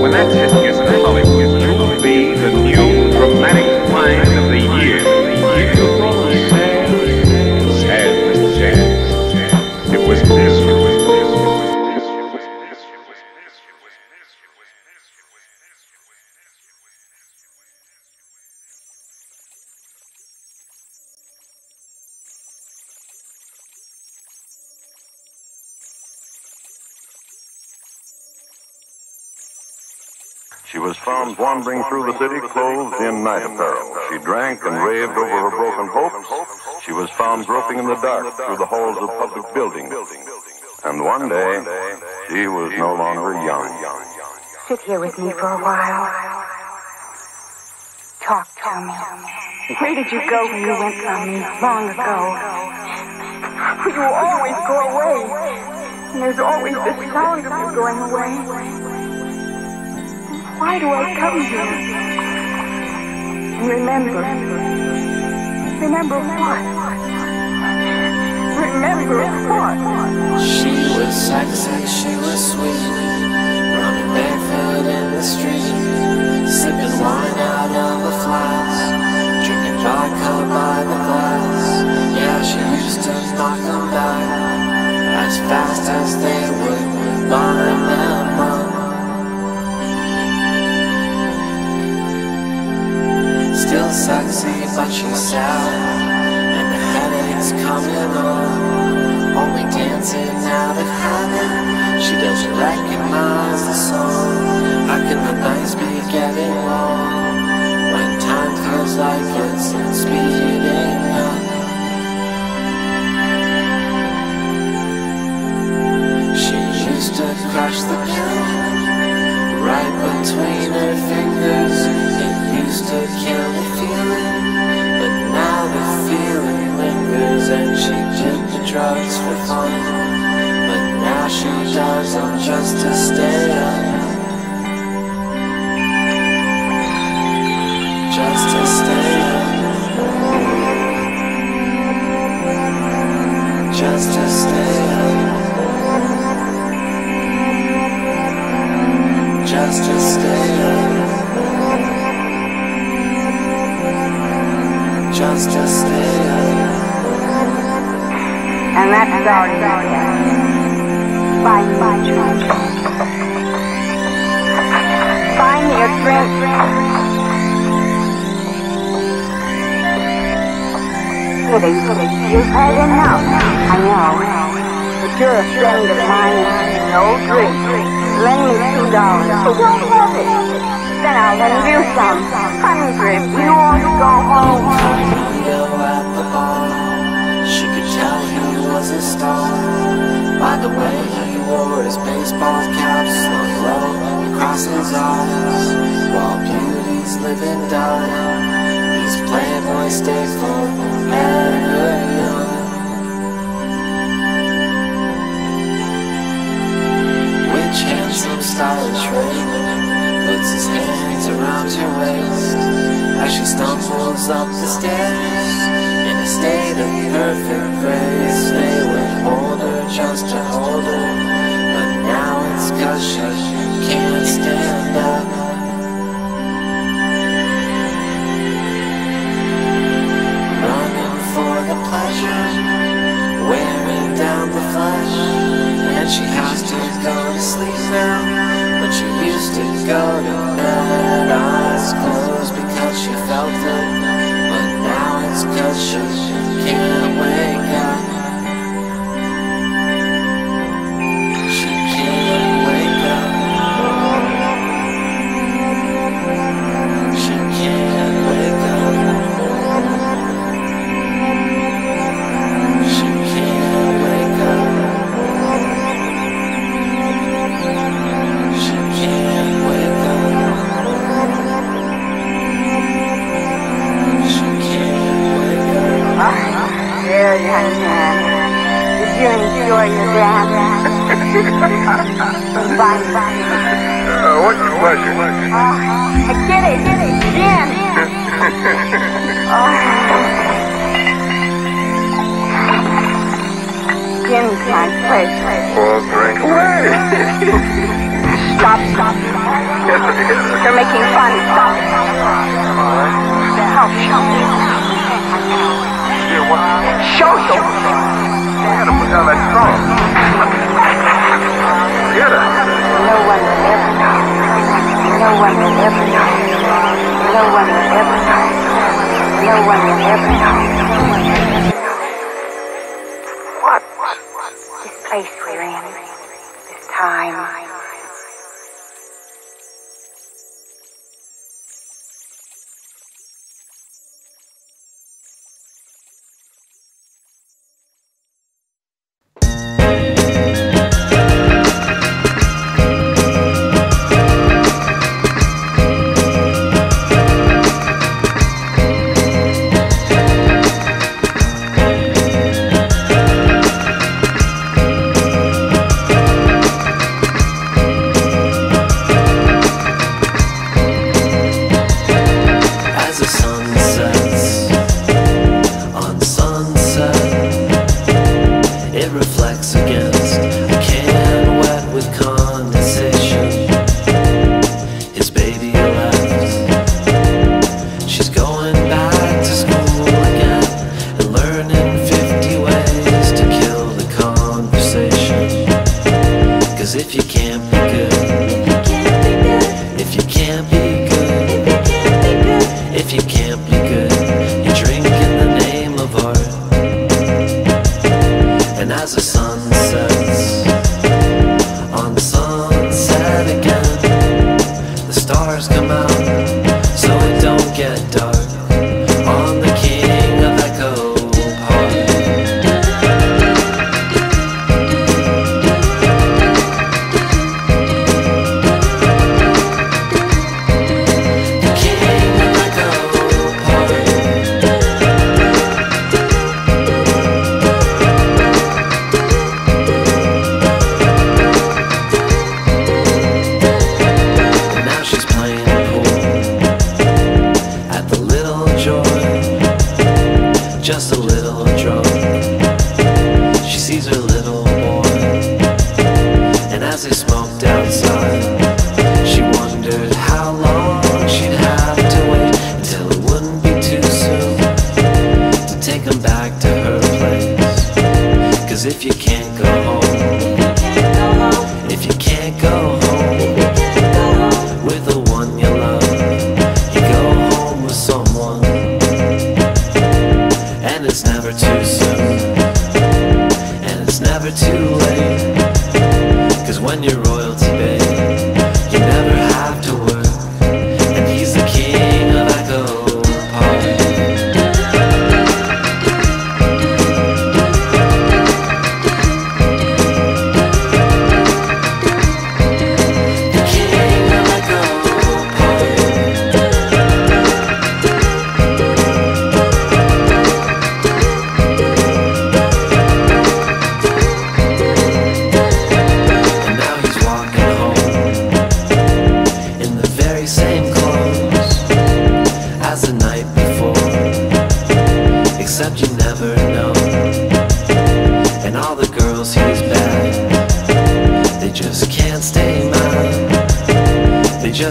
When that hit gets in Hollywood, you will be the new dramatic line of the year. If you thought it was sad, sad, it was miserable. She was found wandering through the city clothed in night apparel. She drank and raved over her broken hopes. She was found groping in the dark through the halls of public buildings. And one day, she was no longer young. Sit here with me for a while. Talk to me. Where did you go when you went from me long ago? You always go away. And there's always the sound of you going away. Why do I come here? And remember. Remember what? Remember what? She was sexy, she was sweet, running barefoot in the street, sipping wine out of a flask, drinking vodka by the glass. Yeah, she used to knock them back as fast as they would bind them up. Still sexy, but she's sad, and the headache's coming on. Only dancing out of habit, she doesn't recognize the song. How can the nights be getting long when time feels like it's speeding up? She used to crush the pill right between her fingers. It used to kill the feeling, but now the feeling lingers. And she did the drugs for fun, but now she does them just to stay up. Just to stay up. Just to stay up. Just to stay up. Just to stay up. And that's all you get. Find my truth. Find drink? Kitty, you've had enough. I know. But you're a friend of mine. No drink. Lend me $2. You don't have it. Then I'll lend you some. $100. You want to go home? At the bar, she could tell he was a star by the way he wore his baseball cap slung low across his eyes. While beauties live and die, these playboys stay forever young. Which handsome stylish Raymond puts his hands around her waist as she stumbles up the stairs in a state of perfect grace. They would hold her just to hold her, but now it's 'cause she can't stand up. Running for the pleasure, wearing down the flesh, and she has to go to sleep now, but she used to go to bed eyes closed because she felt it, but now it's 'cause she can't wake up. She can't wake up. She can't wake up. She can't wake up. She can't wake up. She can't wake up. There, young man. Did you enjoy your dance? Bye. What's your pleasure? I get it. Jim. Jim's my pleasure. Well, drink away. Stop. You're making fun. Stop. Help. Show you. Get him without that song. Get her. No one will ever know. No one will ever know. No one will ever know. No one will ever know. What? This place we're in. This time. Now she's playing pool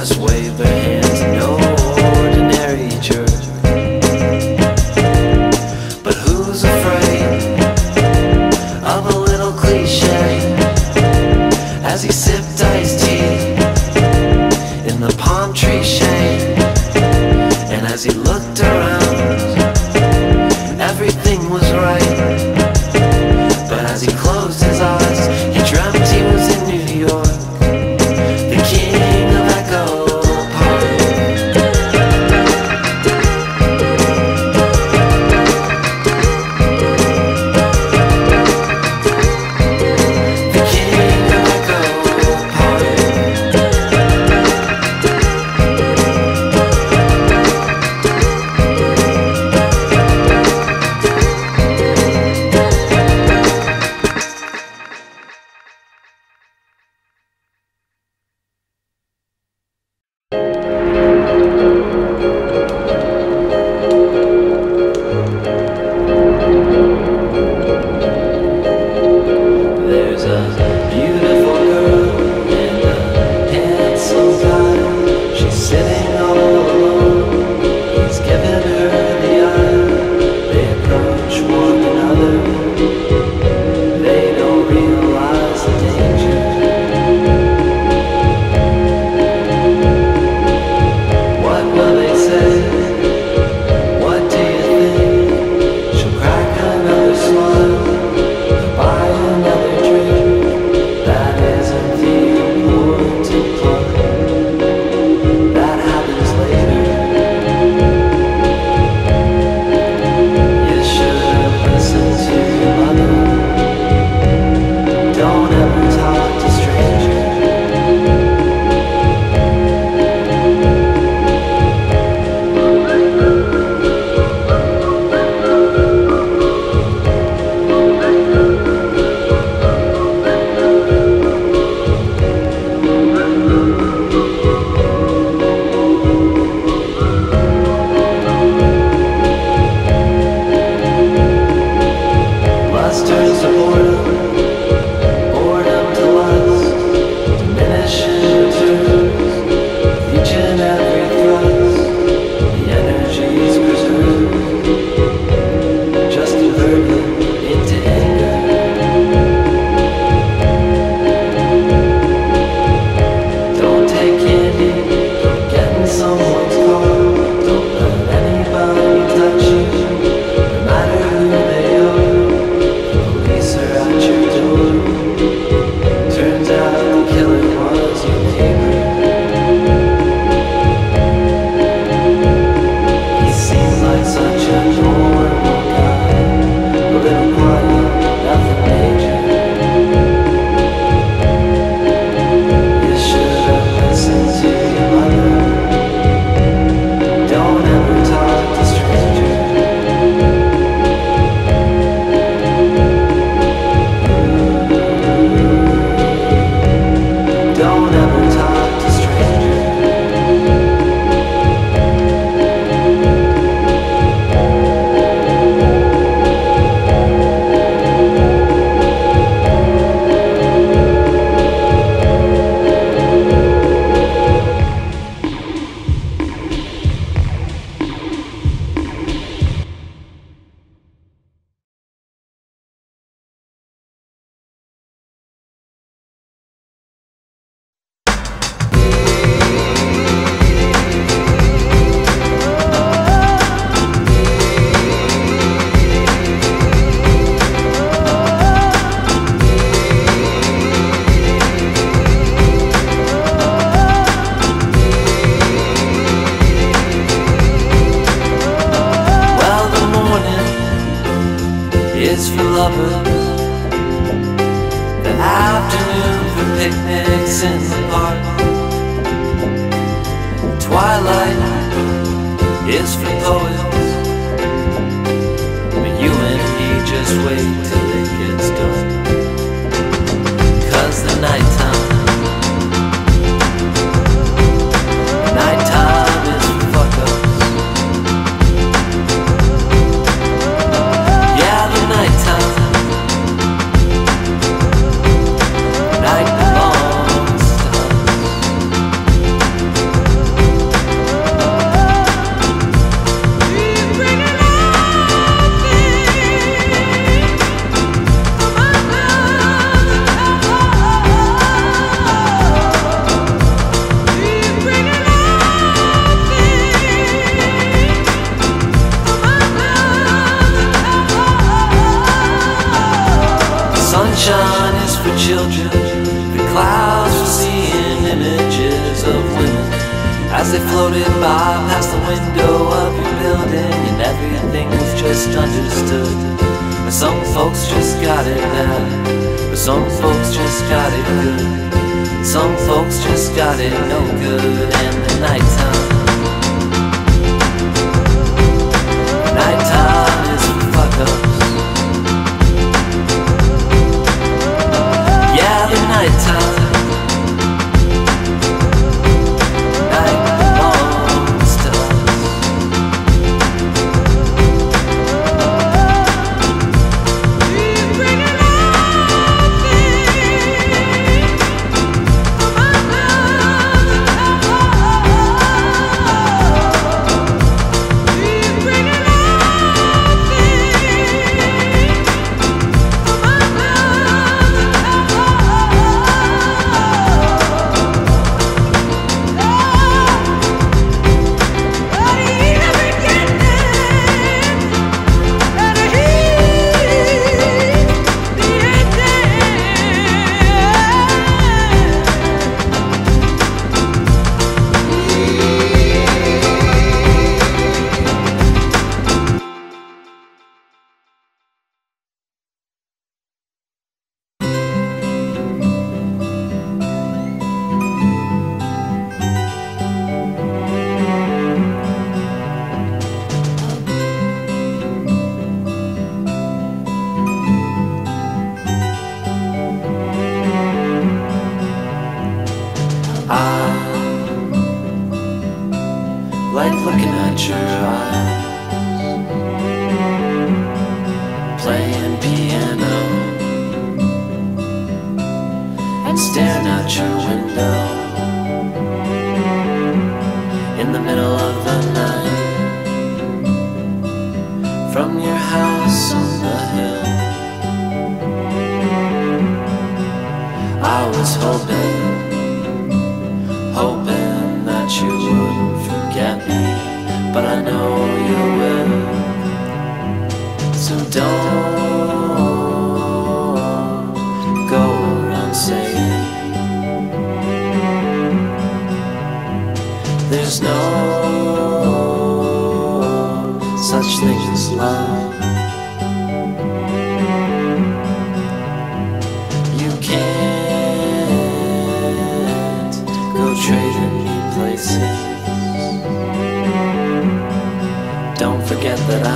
just wave their hands, no ordinary jerk. But who's afraid of a little cliche as he sipped iced tea in the palm tree shade? And as he looked around, everything was right. But as he closed his eyes, he dreamt he was in New York, the king of Echo Park. The king of Echo Park. There's a beautiful girl and a handsome guy. She's sitting all alone. He's giving her the eye. They approach one another. They don't realize the danger. What will they say? What do you think? She'll crack another smile, buy another drink. That isn't the important part. That happens later. You should have listened to your mother. Don't ever talk to strangers. Lust turns to boredom, boredom to lust, diminishing returns with each and every thrust. The energy's preserved, just converted into anger. Don't take candy, don't get in someone's car, don't let anybody touch you, no matter who they are. Police are at your door. Turns out the killer was your neighbor. He seemed like such a normal guy, a little quiet, nothing major. You should have listened to your mother. Don't ever talk to strangers. Don't ever talk to strangers. Well, the morning is for lovers, the afternoon for picnics in the park. The twilight is for poets, but you and me just wait till it gets dark. 'Cause the nighttime is for fuck-ups. Yeah, the nighttime night belongs to us. As they floated by past the window of your building, and everything was just understood. But some folks just got it bad, but some folks just got it good. Some folks just got it no good. And the nighttime, nighttime is for fuck-ups. Yeah, the nighttime, night belongs to us. Like looking at your eyes, playing piano, and staring out your window in the middle of the night, from your house on the hill. I was hoping that you wouldn't forget me, but I know you will. So don't go around saying there's no such thing as love. You can't go trading places. Don't forget that I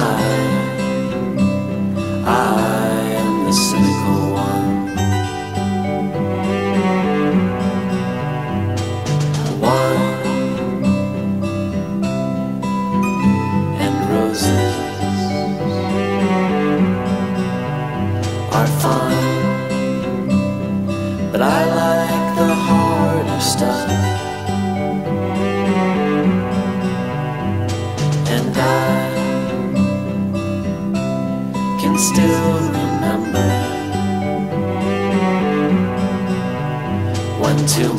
am the cynical one. Wine and roses are fine, but I like the harder stuff. And I can still remember when too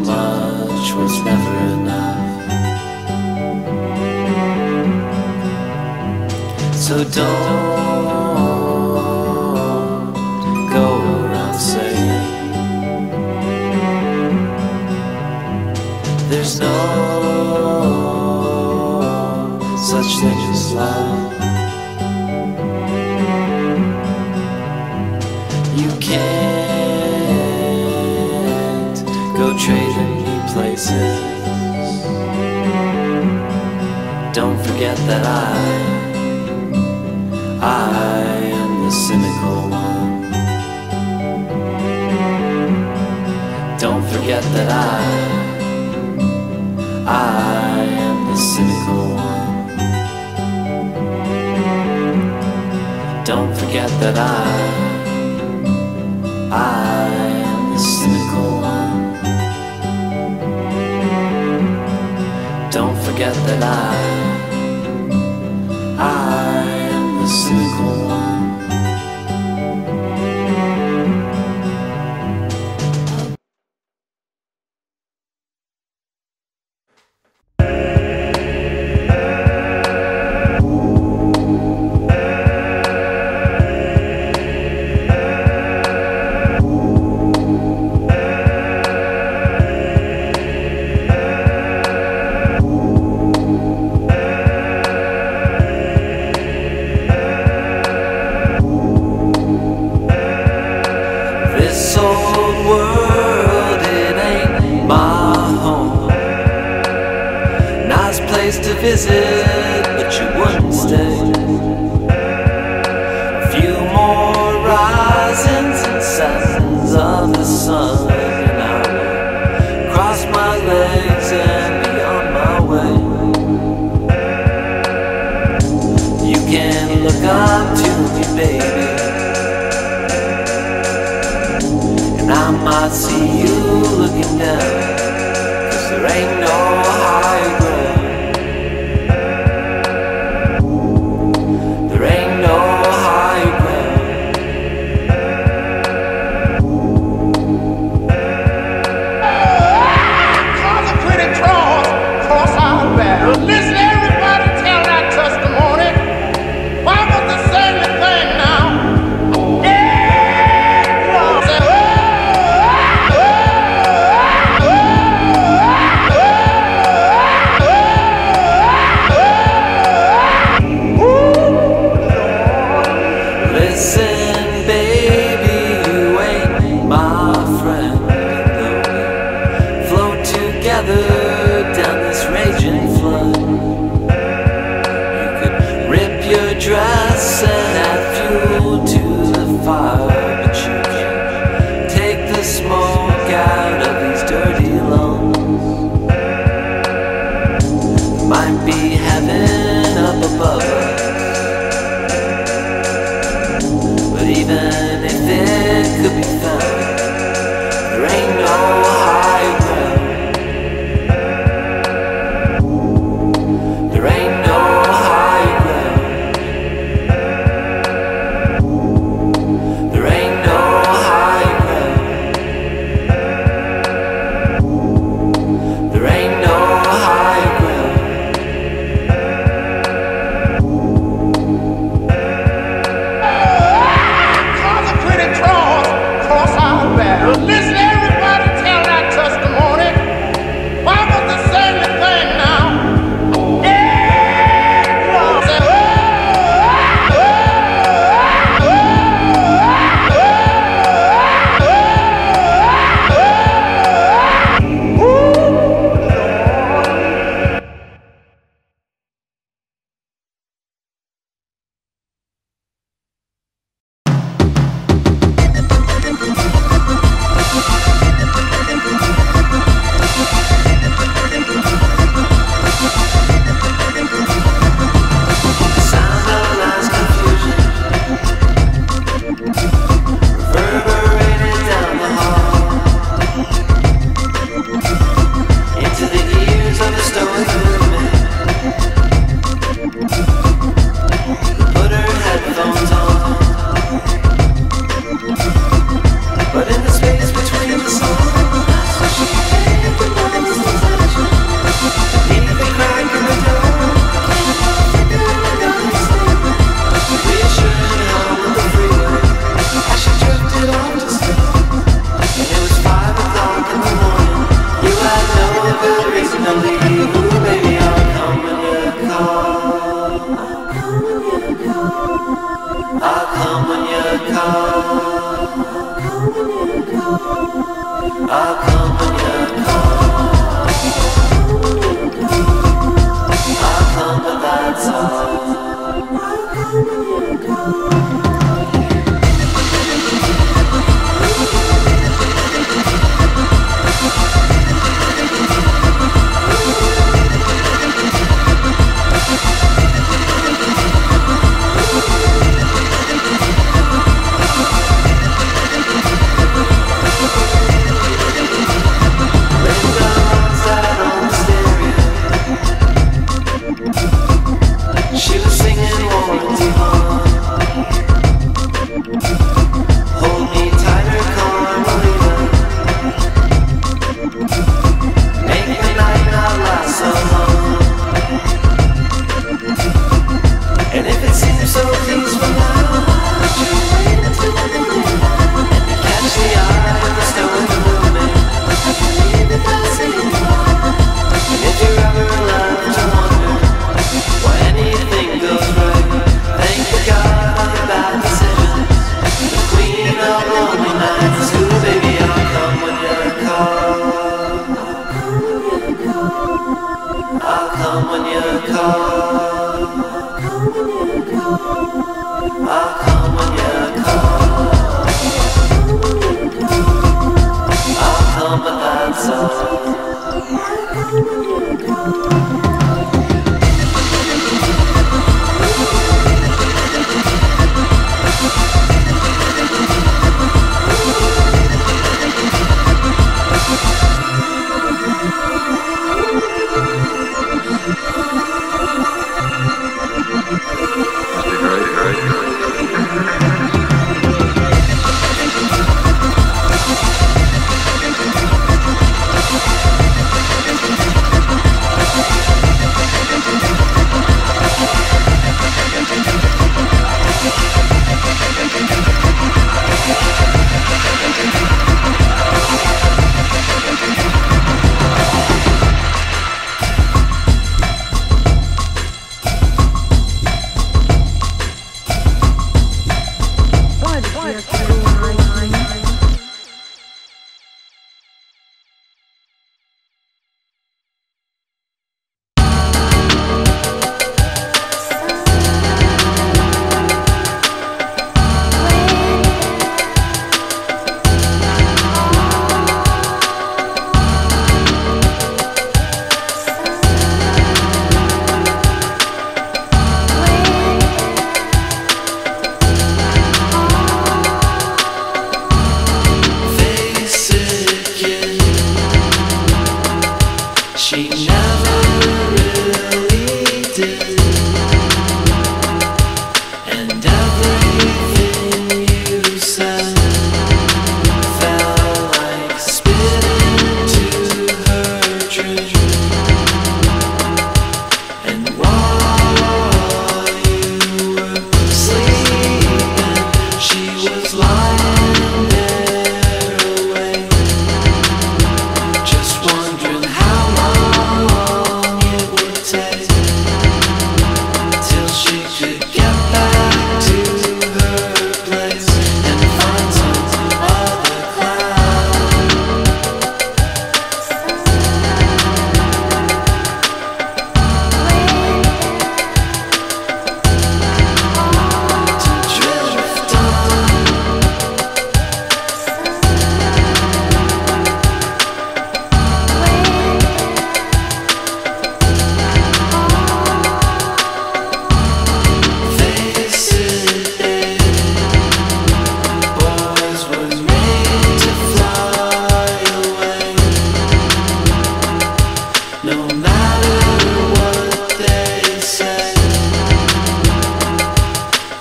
much was never enough. So don't go around saying there's no such thing as love. You can't go trading me places. Don't forget that I am the cynical one. Don't forget that I am the cynical one. Don't forget that I am the cynical one. Don't forget that I am the cynical one. place to visit, but you wouldn't stay. A few more risings and settings of the sun, and I will cross my legs and be on my way. You can look up to me, baby, and I might see you looking down, 'cause there ain't no high ground. There ain't no high ground. Cause a pretty cross our back. Listen, everybody tell that testimony. Why was the same thing now? Listen, baby, you ain't my friend. Though we float together down this raging flood, you could rip your dress and add fuel to the fire, but you can't take the smoke out of these dirty lungs. Might be heaven up above us, but even if it could be found, there ain't no high ground. There ain't no high ground. There ain't no high ground. There ain't no high ground. Cause a pretty cross our back. Listen, everybody tell that testimony. Why was the same thing now? Sound of last confusion reverberated down the hall into the ears of the stoic woman who put her headphones on. But in the space between the songs, she recognized the touch beneath the crack in the door. Reassuring her with the freeway as she drifted off to sleep. And it was 5 o'clock in the morning. You had no good reason to leave. Ooh, baby, I'll come when you call. I'll come when you call. I'll come when you call. I'll come, but that's all. Linda sat on the stereo. She was singing Warranty Hall. Hold me tighter, Carmelita. Make the night not last so long. And if it seems so peaceful now, would you wait until the midnight and catch the eye of the stoic woman? I can leave without saying why. And if you're ever left to wonder why anything goes right, thank the God of bad decisions, the queen of lonely nights. Ooh, baby, I'll come when you call. I'll come when you She never really did. And everything you said felt like spit into her drink. And while you were sleeping, she was lying there awake, just wondering how long it would take till she could get back to her place and find some other cloud to drift on. Face it, babe, boys were made to fly away. No matter what they say,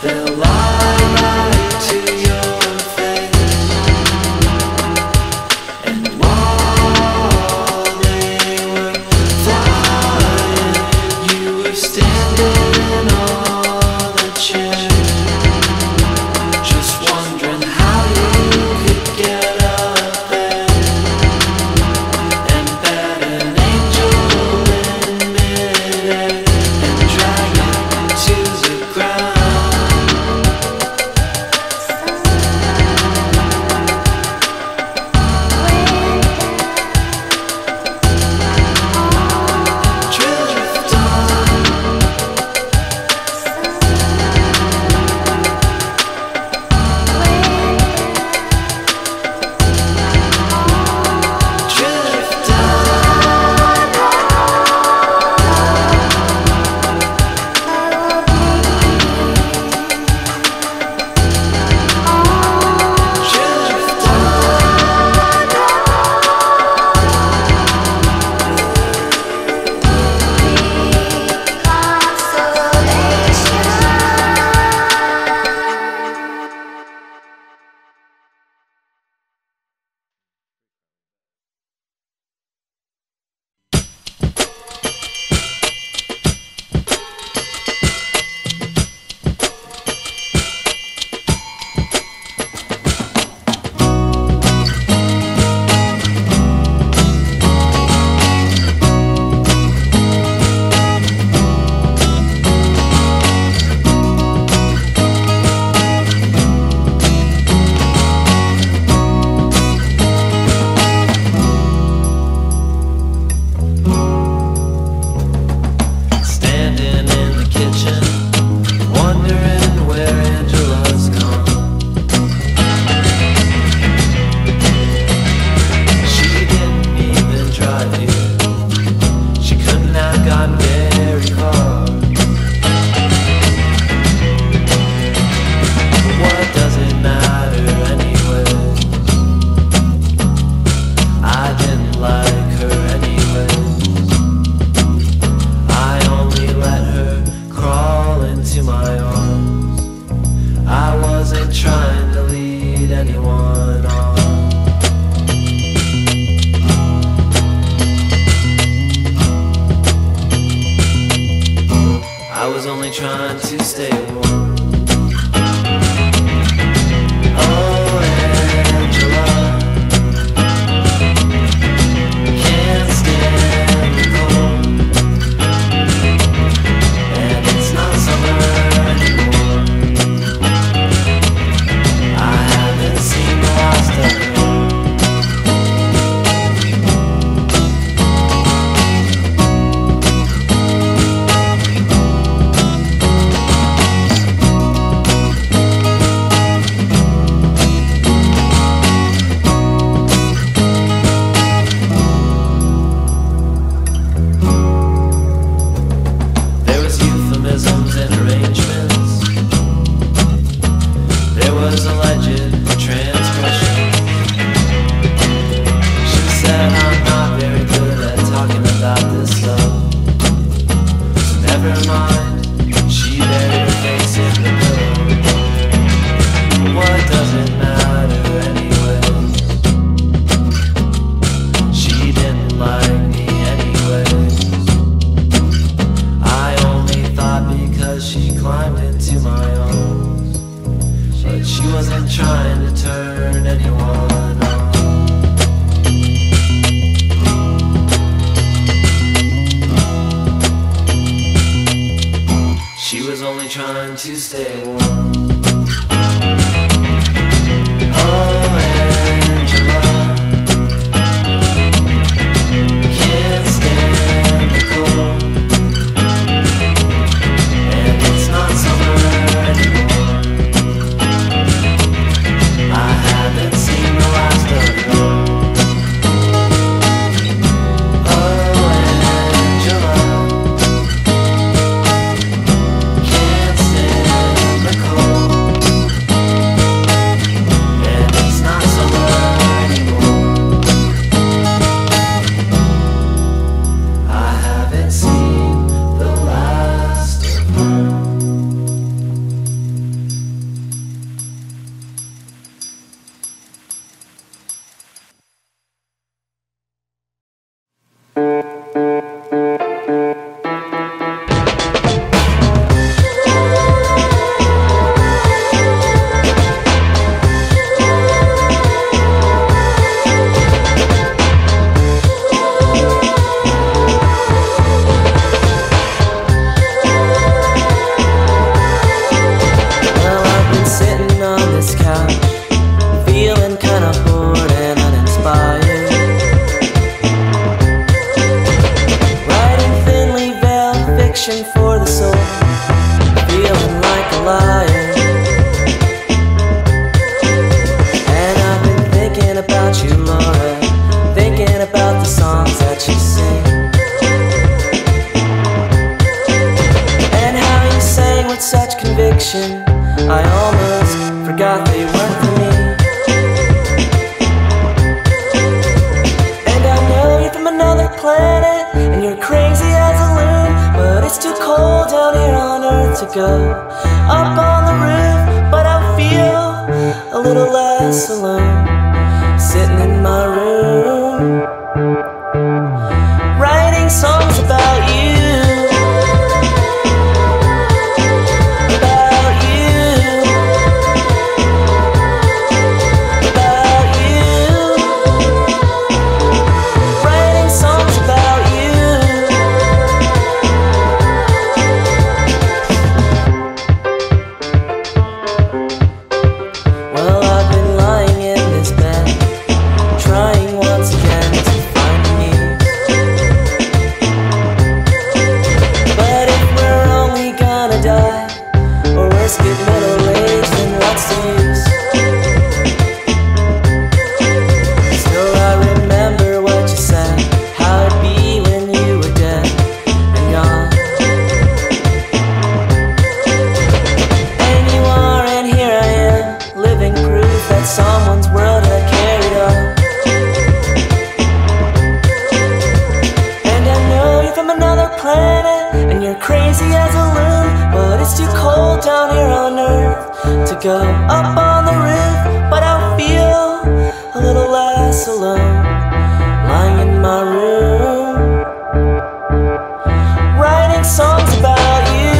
they'll lie right to your face. And while they were flying, you were standing on a chair, just wondering how you could get up there and bat an angel in midair and drag it to the ground. Drift on. Drift Standing in the kitchen, wondering where Anjela's gone. She didn't even drive here. She couldn't have gotten very far. But what does it matter anyway? I didn't like her anyway. I only let her crawl into my arms. I wasn't trying to lead anyone on. I was only trying to stay warm. Oh, Anjela, can't stand the cold. And it's not summer anymore. I haven't seen the last of her. trying to stay warm. Oh, Anjela, can't stand the cold, and it's not summer anymore. I haven't seen the last of you. For the soul, feeling like a liar. And I've been thinking about you, Laura, thinking about the songs that you sing, and how you sang with such conviction. I almost forgot they weren't for me. And I know you're from another planet, and you're crazy as a loon, but it's too cold down here on Earth to go up on the roof. But I feel a little less alone, sitting in my room, writing songs about you. Go up on the roof, but I feel a little less alone, lying in my room, writing songs about you.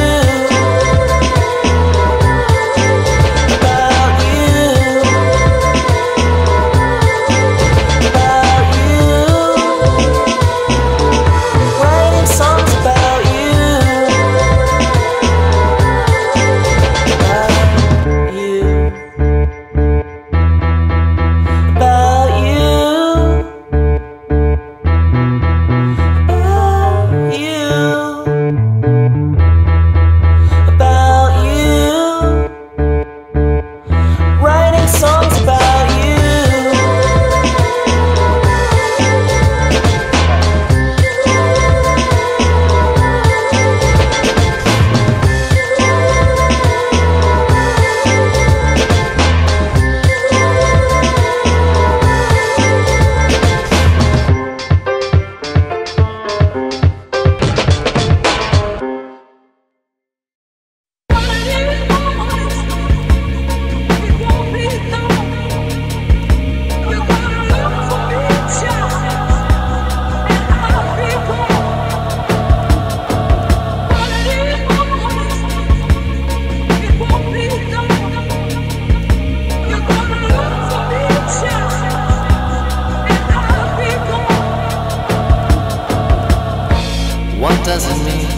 What does it mean?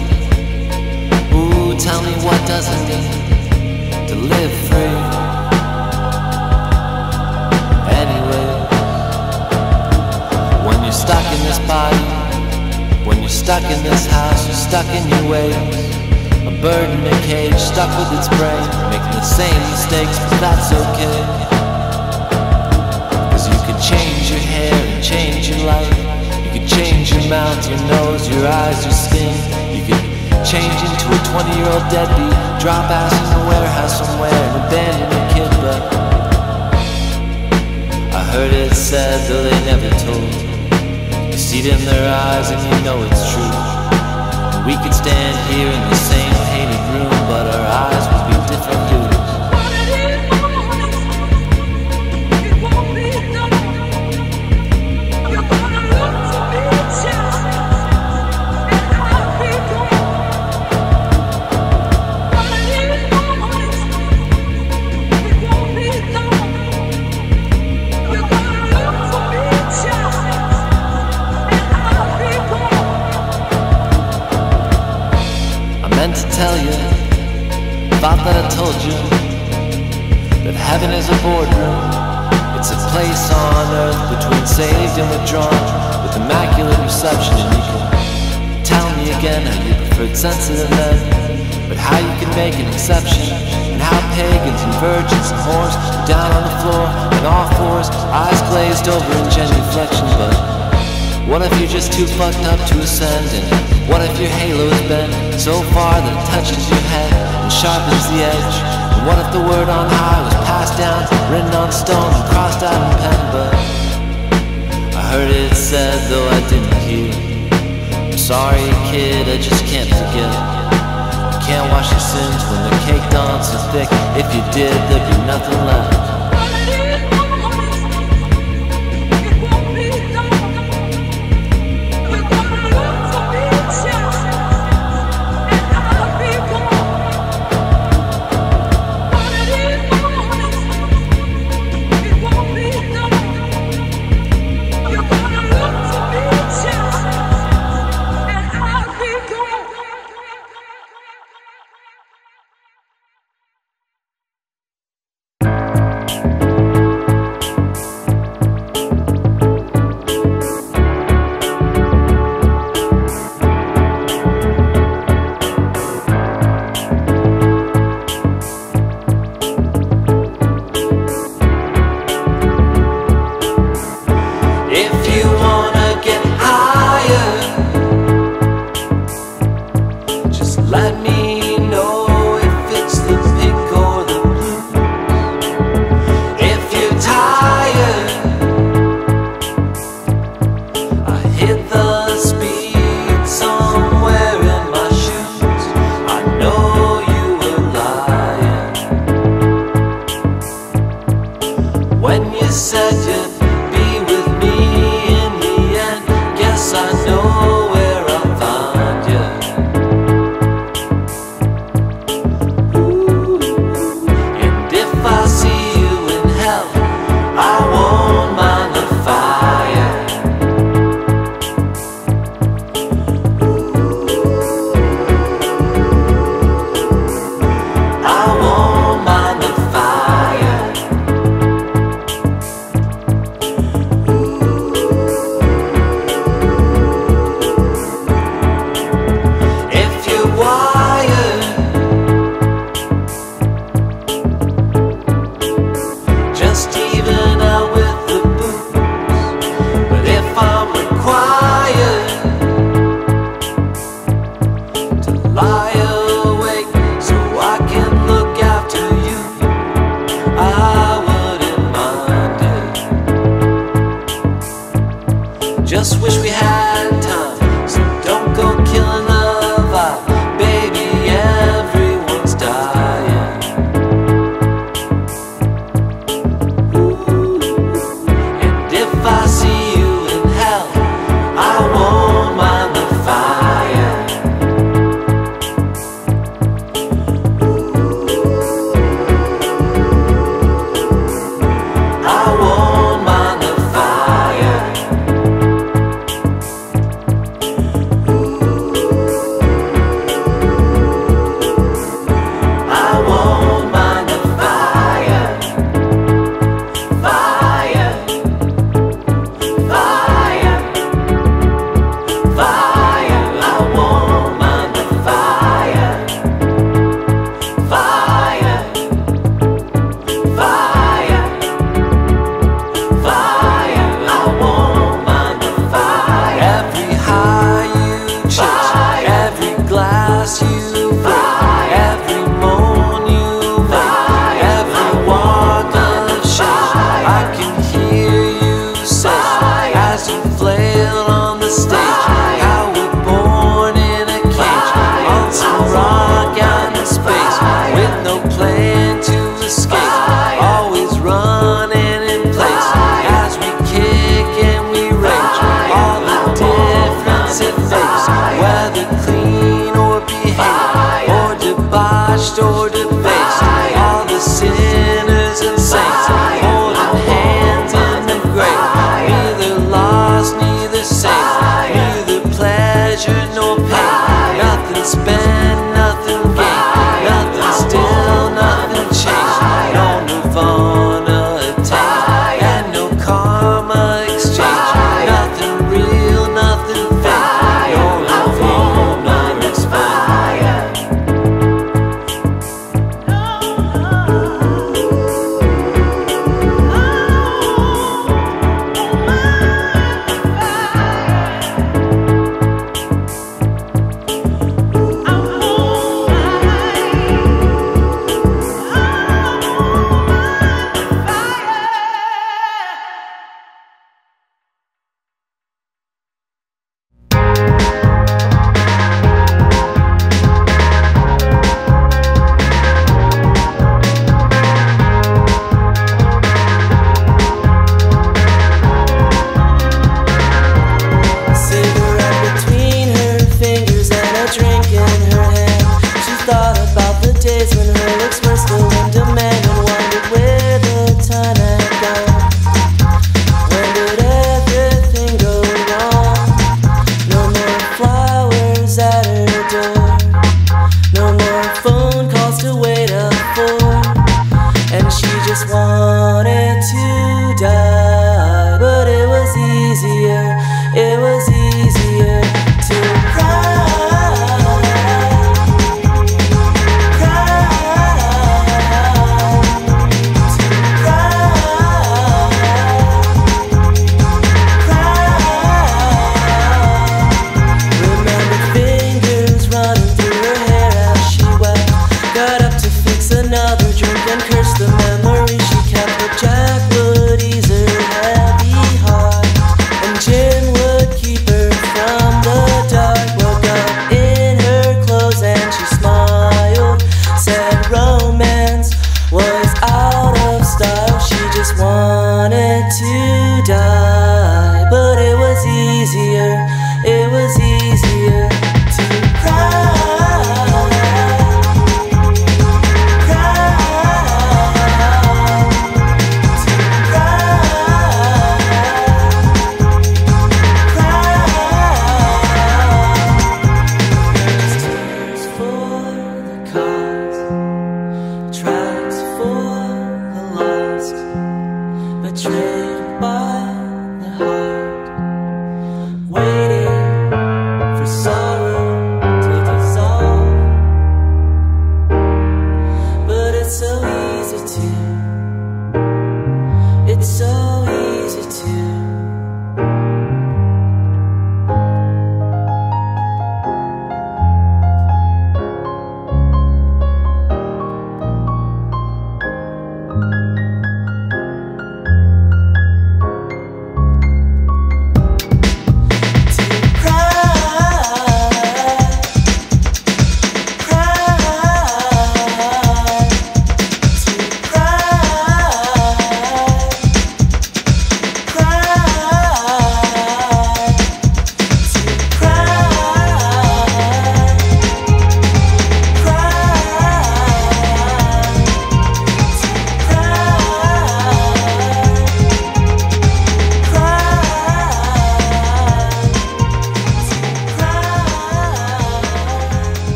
Ooh, tell me what does doesn't mean to live free. Anyway, when you're stuck in this body, when you're stuck in this house, you're stuck in your ways. A bird in a cage, stuck with its brain, making the same mistakes, but that's okay. Cause you could change your hair and change your life. You could change your mouth, your nose, your eyes, your skin. You could change into a 20-year-old deadbeat, drop ass in a warehouse somewhere and abandon your kid, but I heard it said, though they never told. You see it in their eyes and you know it's true. We could stand here in the same painted room, but our eyes would be different hues. Tell you, thought that I told you that heaven is a boardroom. It's a place on earth between saved and withdrawn, with immaculate reception. And you can tell me again how you preferred sensitive men, but how you can make an exception, and how pagans and virgins and whores are down on the floor on all fours, eyes glazed over in genuflection. But what if you're just too fucked up to ascend? And what if your halo is bent so far that it touches your head and sharpens the edge? And what if the word on high was passed down, written on stone and crossed out in pen? But I heard it said, though I didn't hear. I'm sorry, kid, I just can't forget. You can't wash your sins when they're caked on so thick. If you did, there'd be nothing left.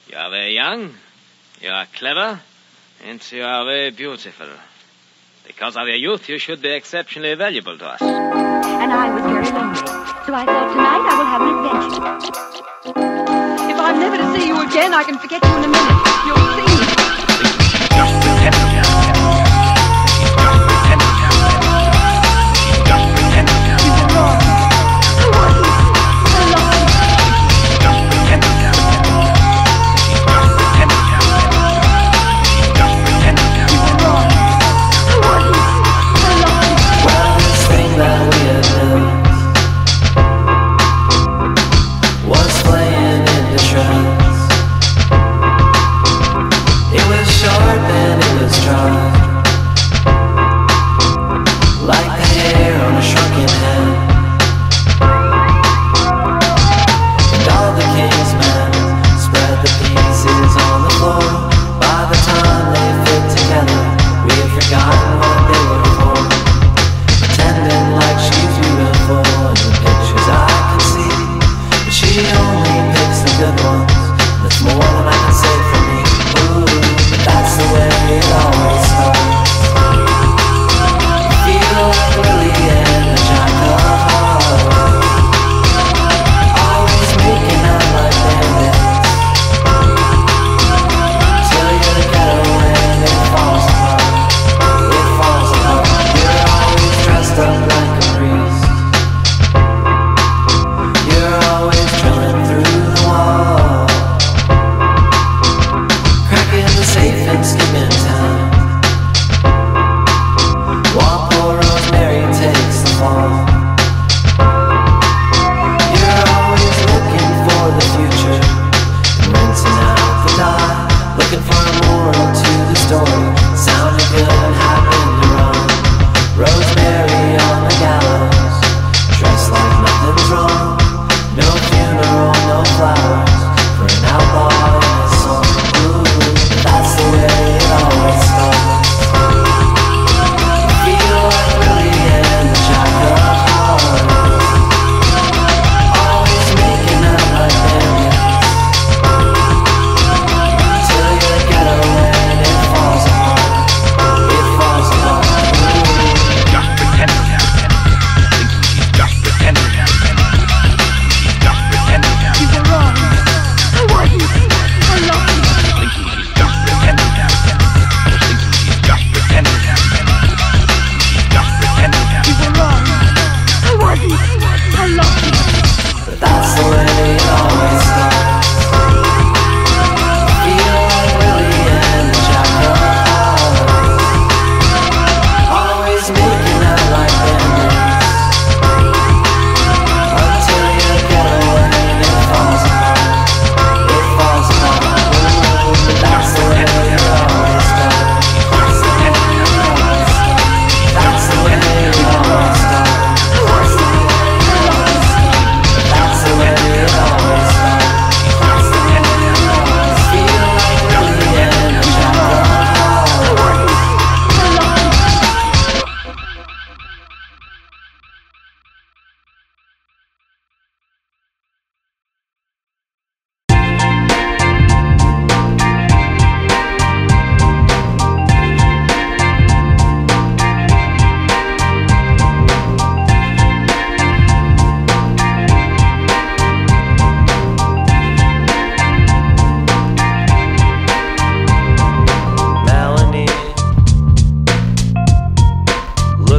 You are very young, you are clever, and you are very beautiful. Because of your youth, you should be exceptionally valuable to us. And I was very lonely, so I thought tonight I will have an adventure. If I'm never to see you again, I can forget you in a minute. You'll see. Just pretend. Just pretend. Just pretend. You were wrong. I wasn't. I lied. Just pretend. Just pretend. Just pretend. You were wrong. I wasn't. I lied. Well, this thing that we had built was playing in the trance. It was sharp and it was dry.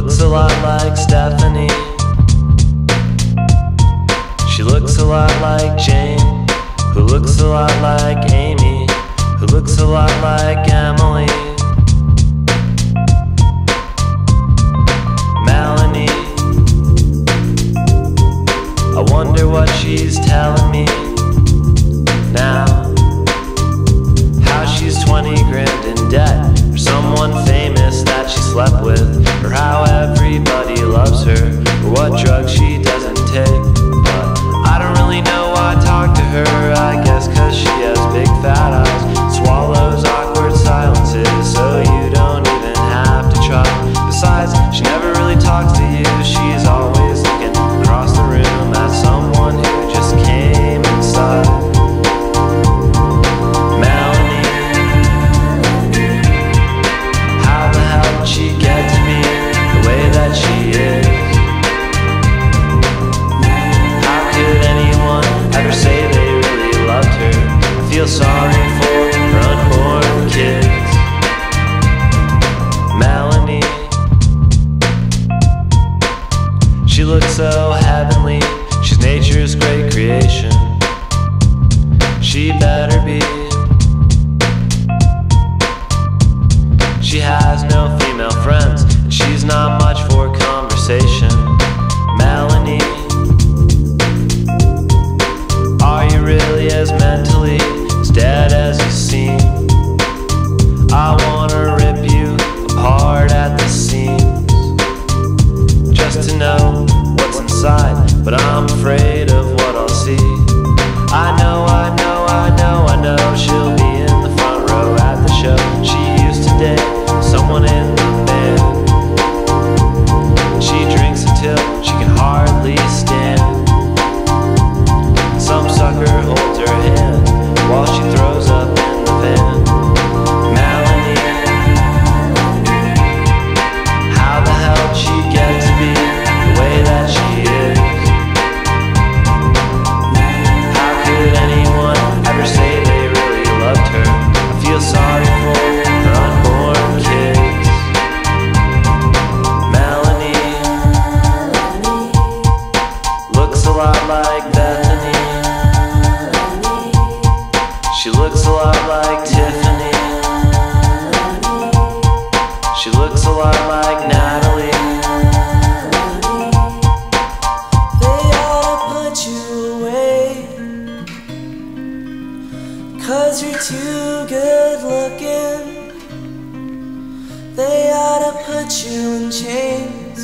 looks a lot like Stephanie. She looks a lot like Jane, who looks a lot like Amy, who looks a lot like Emily. Melanie, I wonder what she's telling me now. How she's 20 grand in debt for someone famous that she slept with, or how everybody loves her, or what drugs she doesn't take. But I don't really know why I talk to her, I guess cause she has big fat eyes, swallows awkward silences, so you don't even have to try. Besides, she never really talks to you, she's always looking across the room at someone who just came inside. She get to be the way that she is. How could anyone ever say they really loved her? I feel sorry for her unborn kids. Melanie, she looks so heavenly, she's nature's great creation. She better be. She has no female friends, and she's not much for conversation. Melanie, are you really as mentally as dead as you seem? I wanna rip you apart at the seams, just to know what's inside, but I'm afraid of what I'll see. I know she'll be in the front row at the show. She used to date someone in the band. She drinks until she can hardly stand. Some sucker holds her hand while she throws up in the van. Melanie, how the hell did she get to be the way that she is? How could anyone ever say they really loved her? I feel sorry for her unborn kids. Melanie looks a lot like Bethany. She looks a lot like Tiffany. She looks a lot like Natalie. They ought to put you away, 'cause you're too good looking. They ought to put you in chains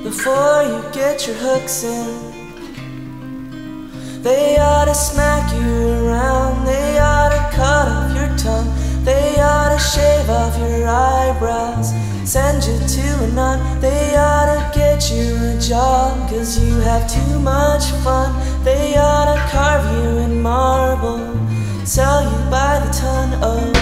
before you get your hooks in. They ought to smack you around. They ought to cut off your tongue. They ought to shave off your eyebrows, send you to a nun. They ought to get you a job, 'cause you have too much fun. They ought to carve you in marble, sell you by the ton. Oh,